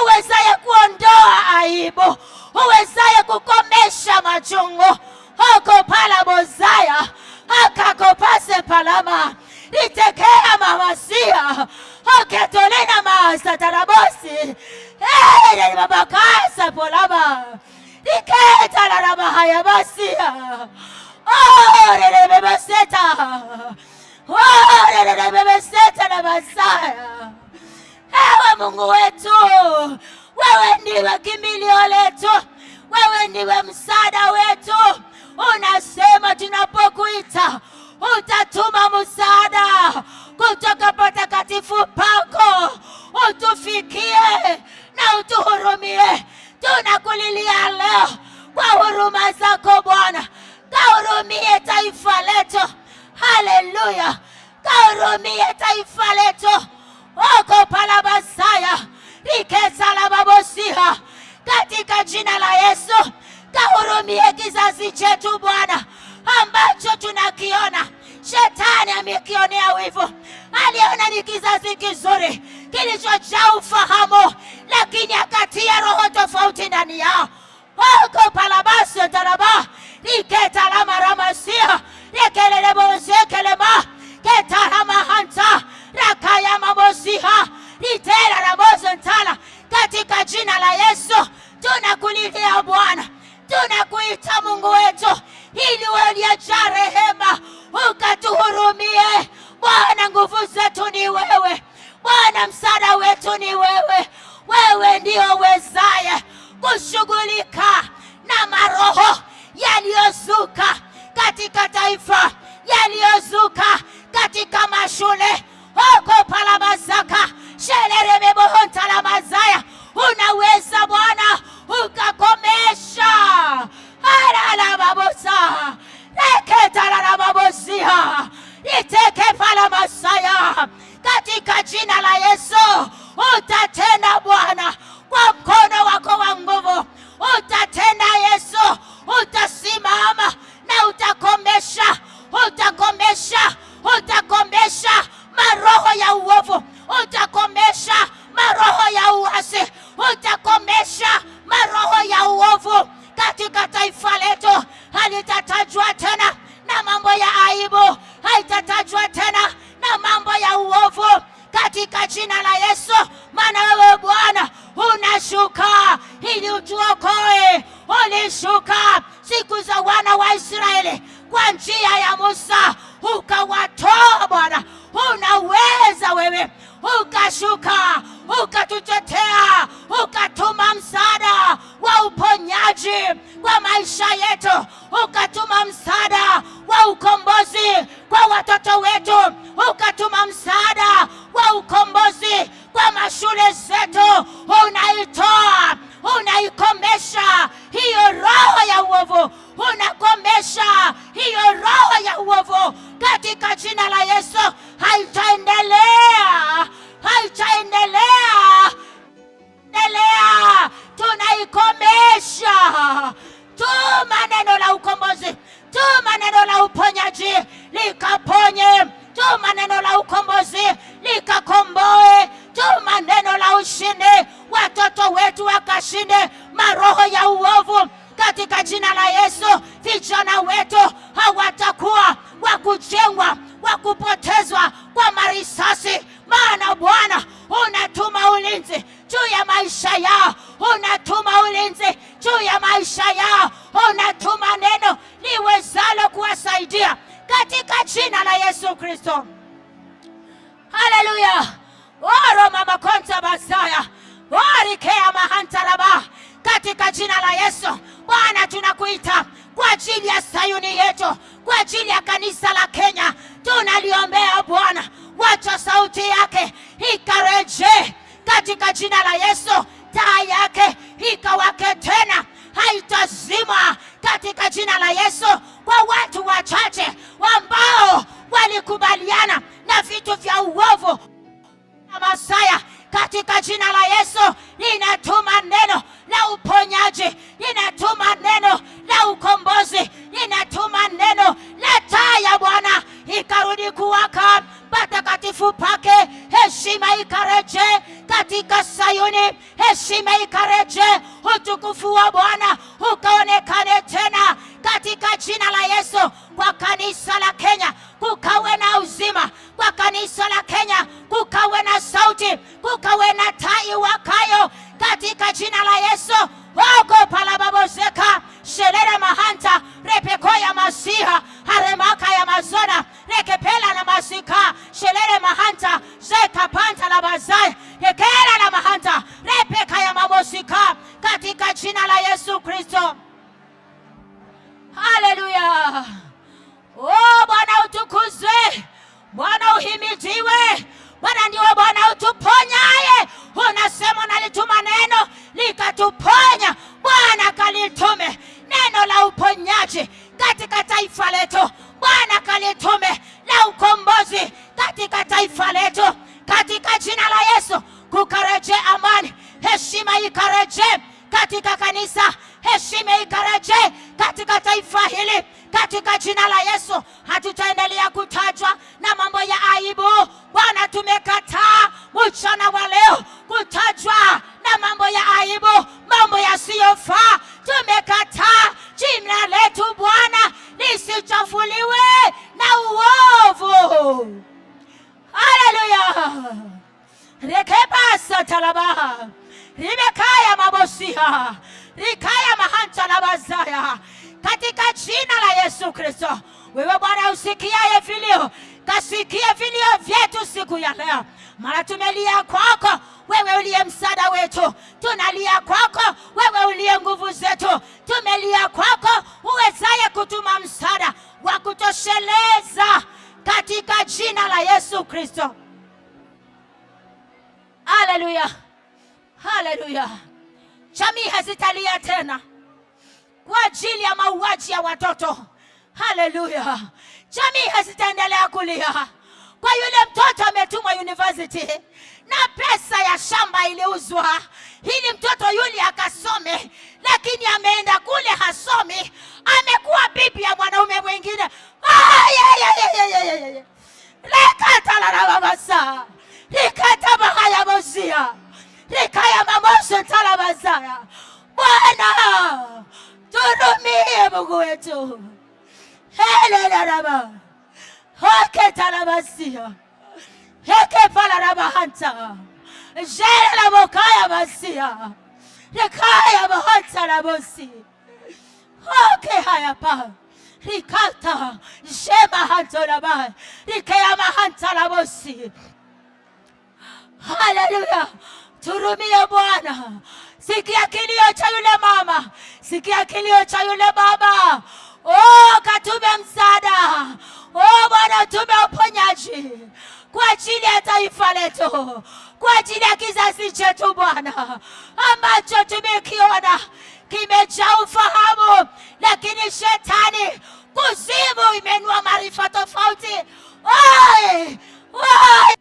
uwezaye kuondoa aibu, uwezaye kukomesha machungu. Hoko pala bozaya akakopase palama ritekea mamasia oketolena Basa tarabosi. Hey, babakasa polaba. Diketa la rabahaya basia. Oh, bebeseta. Oh, bebeseta na Masaya. Ewe Mungu wetu, wewe ndiwe kimbilio letu, wewe ndiwe msaada wetu. Unasema tunapokuita utatuma msaada kutoka patakatifu pako, utufikie na utuhurumie. Tunakulilia leo kwa huruma zako Bwana, kahurumie taifa letu. Haleluya, kahurumie taifa letu. Oko palabasaya rikesa la babosiha, katika jina la Yesu kahurumie kizazi chetu Bwana, ambacho tunakiona shetani amekionea wivu. Aliona ni kizazi kizuri kilichojaa ufahamu, lakini akatia roho tofauti ndani yao. Oko palabasaya taraba riketa la maramasia rekelele bozekelema ketarama hanta rakaya mabosiha ritera rabozontala. Katika jina la Yesu tunakulilia Bwana, tunakuita Mungu wetu, ili wewe uliyejaa rehema ukatuhurumie Bwana. Nguvu zetu ni wewe Bwana, msaada wetu ni wewe. Wewe ndio uwezaye kushughulika na maroho yaliyozuka katika taifa, yaliyozuka katika mashule. Oko palabazaka sheleremebohonta la mazaya. Unaweza Bwana ukakomesha ala babosa reketa la babosia iteke pala masaya. Katika jina la Yesu utatenda Bwana, kwa mkono wako wa nguvu utatenda Yesu. Utasimama na utakomesha maroho ya uovu, utakomesha maroho ya uasi, utakomesha maroho ya uovu katika taifa letu. Halitatajwa tena na mambo ya aibu, haitatajwa tena na mambo ya uovu katika jina la Yesu. Maana wewe Bwana unashuka ili utuokoe. Ulishuka siku za wana wa Israeli kwa njia ya Musa, ukawatoa Bwana. Unaweza wewe, ukashuka ukatutetea, ukatuma msaada wa uponyaji kwa maisha yetu, ukatuma msaada wa ukombozi kwa watoto wetu, ukatuma msaada wa ukombozi kwa mashule zetu. Unaitoa, unaikomesha hiyo roho ya uovu, unakomesha hiyo roho ya uovu katika jina la Yesu. Haitaendelea, tunaikomesha. Tuma neno la ukombozi, tuma neno la uponyaji likaponye, tuma neno la ukombozi likakomboe, tuma neno la ushindi, watoto wetu wakashinde maroho ya uovu katika jina la Yesu. Vijana wetu hawatakuwa wakujengwa, wakupotezwa kwa marisasi, maana Bwana unatuma ulinzi juu ya maisha yao, unatuma ulinzi juu ya maisha yao, unatuma neno liwezalo kuwasaidia katika jina la Yesu Kristo. Haleluya. Oro mama konta basaya warikea mahantaraba. Katika jina la Yesu Bwana tunakuita kwa ajili ya Sayuni yetu, kwa ajili ya kanisa la Kenya. Tunaliombea Bwana, wacha sauti yake ikareje katika jina la Yesu. Taa yake ikawake tena, haitazimwa katika jina la Yesu. Kwa watu wachache ambao walikubaliana na vitu vya uovu na Masaya, katika jina la Yesu ninatuma neno la uponyaji, ninatuma neno la ukombozi, ninatuma neno la taa ya Bwana ikarudi kuwaka patakatifu pake. Heshima ikareje katika Sayuni, heshima ikareje, utukufu wa Bwana ukaonekane tena katika jina la Yesu. Kwa kanisa la Kenya kukawe na uzima, kwa kanisa la Kenya kukawe na sauti, kukawe na kutuponya. Bwana kalitume neno la uponyaji katika taifa letu. Bwana kalitume la ukombozi katika taifa letu, katika jina la Yesu. Kukareje amani, heshima ikareje katika kanisa, heshima ikareje katika taifa hili, katika jina la Yesu. Hatutaendelea kutajwa na mambo ya aibu. Bwana, tumekataa mchana wa leo kutajwa na mambo ya aibu, mambo yasiyofaa. Tumekataa jina letu Bwana lisichafuliwe na uovu. Haleluya. Rekebasa talaba rimekaya mabosia rikaya mahanta labazaya, katika jina la Yesu Kristo. Wewe Bwana usikiaye vilio, kasikie vilio vyetu siku ya leo, maana tumelia kwako wewe uliye msaada wetu. Tunalia kwako wewe uliye nguvu zetu. Tumelia kwako uwezaye kutuma msaada wa kutosheleza, katika jina la Yesu Kristo. Haleluya, haleluya. Jamii hazitalia tena kwa ajili ya mauaji ya watoto. Haleluya. Jamii hazitaendelea kulia kwa yule mtoto ametumwa university na pesa ya shamba iliuzwa ili mtoto yule akasome, lakini ameenda kule hasomi, amekuwa bibi ya mwanaume mwingine. Lekata la babasa, likata bahaya mozia, likaya mamoso talabazaya. Bwana turumie Mungu wetu. Hele la raba, hoke talabasia, heke pala raba hanta, jele la bokaya basia, likaya bahanta la bosi, hoke haya pa, likata, shema hanto la ba, likaya mahanta la bosi. Haleluya. Turumie Bwana. Sikia kilio cha yule mama, sikia kilio cha yule baba. Oh, katume msaada. Oh Bwana, tume uponyaji kwa ajili ya taifa letu, kwa ajili ya kizazi chetu Bwana, ambacho tumekiona kimejaa ufahamu, lakini shetani kuzimu imenua maarifa tofauti. Oi! Oi!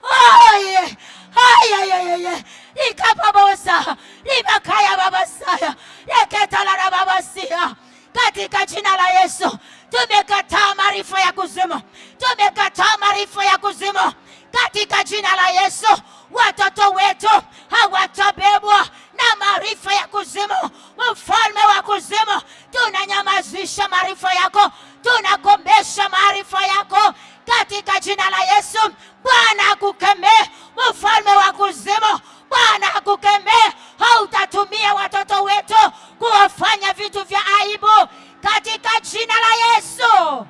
Oi! Ay, ikapabosa limakaya babasaya yeketalana babasia. Katika jina la Yesu tumekataa maarifa ya kuzimu, tumekataa maarifa ya kuzimu. Katika jina la Yesu watoto wetu hawatabebwa na maarifa ya kuzimu. Mfalme wa kuzimu, tunanyamazisha maarifa yako, tunakombesha maarifa yako katika jina la Yesu. Bwana akukemee mfalme wa kuzimu, Bwana akukemee. Hautatumia watoto wetu kuwafanya vitu vya aibu katika jina la Yesu.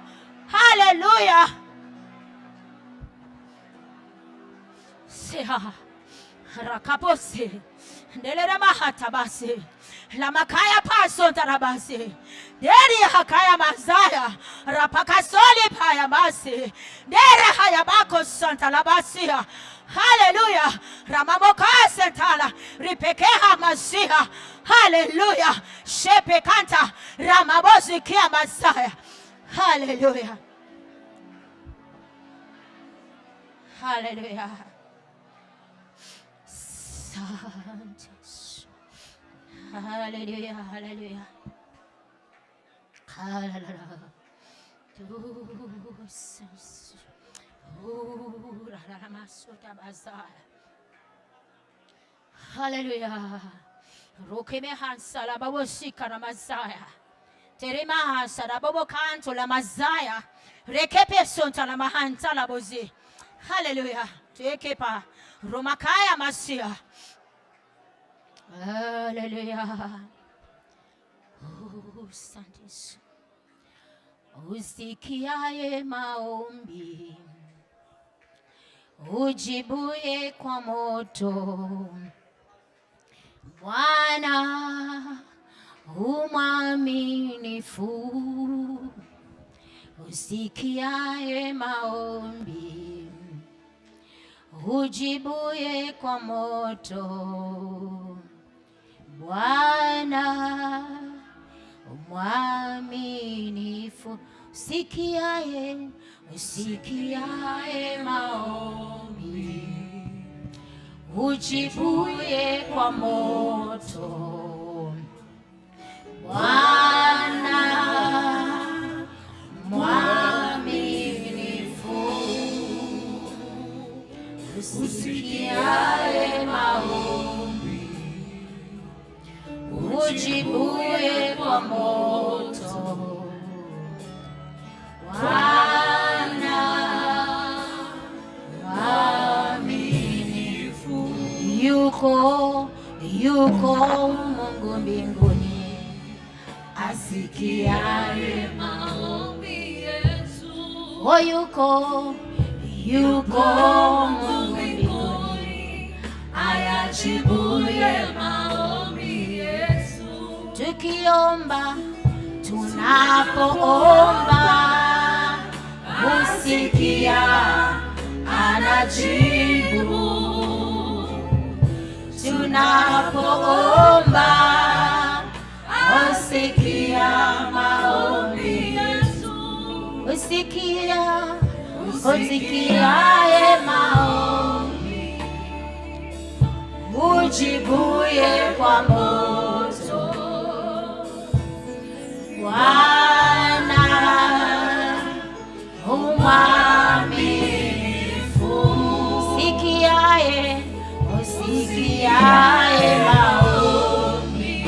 Haleluya. Siha rakaposi ndelera mahata basi la makaya paso tarabasi deri hakaya mazaya rapakasoli paya basi dera hayabako santa labasia. Haleluya. Ramamoka sentala ripekeha masiha. Haleluya. Shepe kanta ramabozi kia masaya. Haleluya. Haleluya. Haleluya, haleluya. Haleluya. Haleluya. Rukime hansa la babo shika na mazaya. Terima hansa la babo kanto la mazaya. Rekepe sonta la mahanta la bozi. Haleluya. Tuekepa Romakaya masia. Haleluya. Santis. Usikiaye maombi, ujibuye kwa moto. Bwana umwaminifu, usikiaye maombi, ujibuye kwa moto. Bwana mwaminifu, usikiaye maombi, ujibuye kwa moto. Bwana mwaminifu, usikiaye maombi, ujibuye kwa moto. Bwana mwaminifu, yuko Mungu mbinguni, asikiaye maombi yetu. Oh, yuko Mungu mbinguni, ayajibuye maombi yetu. Tukiomba, tunapoomba, usikia, anajibu. Tunapoomba, usikia maombi yetu. Usikiaye maombi, ujibuye kwa moto. Bwana mwaminifu, usikiaye maombi,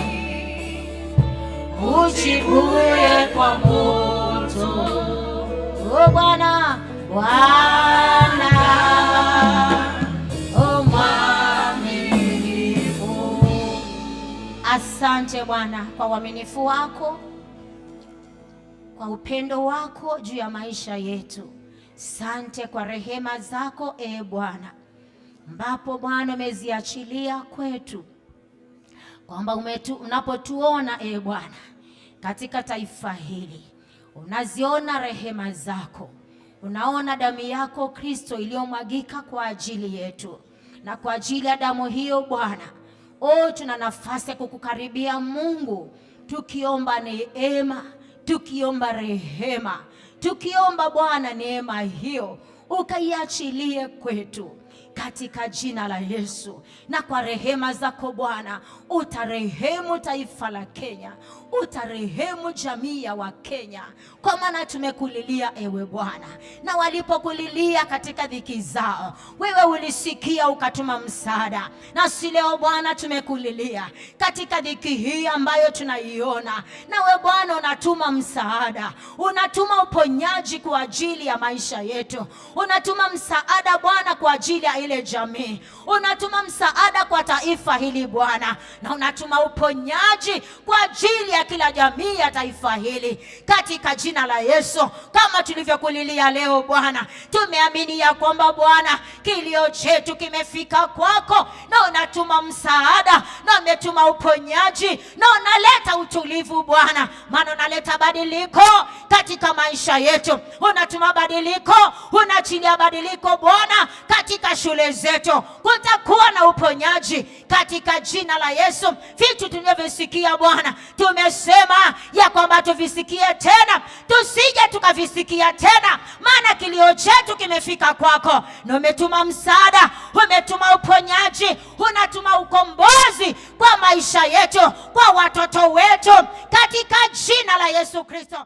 ujibuye kwa moto. Oh, Bwana mwaminifu. Asante Bwana kwa uaminifu wako, kwa upendo wako juu ya maisha yetu. Sante kwa rehema zako Bwana, ambapo Bwana umeziachilia kwetu, kwamba unapotuona Bwana katika taifa hili, unaziona rehema zako, unaona damu yako Kristo iliyomwagika kwa ajili yetu, na kwa ajili ya damu hiyo Bwana, tuna nafasi ya kukukaribia Mungu, tukiomba neema, tukiomba rehema, tukiomba Bwana neema hiyo ukaiachilie kwetu katika jina la Yesu. Na kwa rehema zako Bwana, utarehemu taifa la Kenya, utarehemu jamii ya Wakenya, kwa maana tumekulilia ewe Bwana, na walipokulilia katika dhiki zao, wewe ulisikia ukatuma msaada. Na si leo Bwana tumekulilia katika dhiki hii ambayo tunaiona, na wewe Bwana unatuma msaada, unatuma uponyaji kwa ajili ya maisha yetu, unatuma msaada Bwana kwa ajili ya ile jamii, unatuma msaada kwa taifa hili Bwana, na unatuma uponyaji kwa ajili ya kila jamii ya taifa hili katika jina la Yesu. Kama tulivyokulilia leo Bwana, tumeamini ya kwamba Bwana kilio chetu kimefika kwako, na unatuma msaada, na umetuma uponyaji, na unaleta utulivu Bwana, maana unaleta badiliko katika maisha yetu, unatuma badiliko, unaachilia badiliko Bwana katika shule zetu. Kutakuwa na uponyaji katika jina la Yesu. Vitu tulivyosikia Bwana, tumesema ya kwamba tuvisikie tena, tusije tukavisikia tena, maana kilio chetu kimefika kwako, na umetuma msaada, umetuma uponyaji, unatuma ukombozi kwa maisha yetu, kwa watoto wetu, katika jina la Yesu Kristo.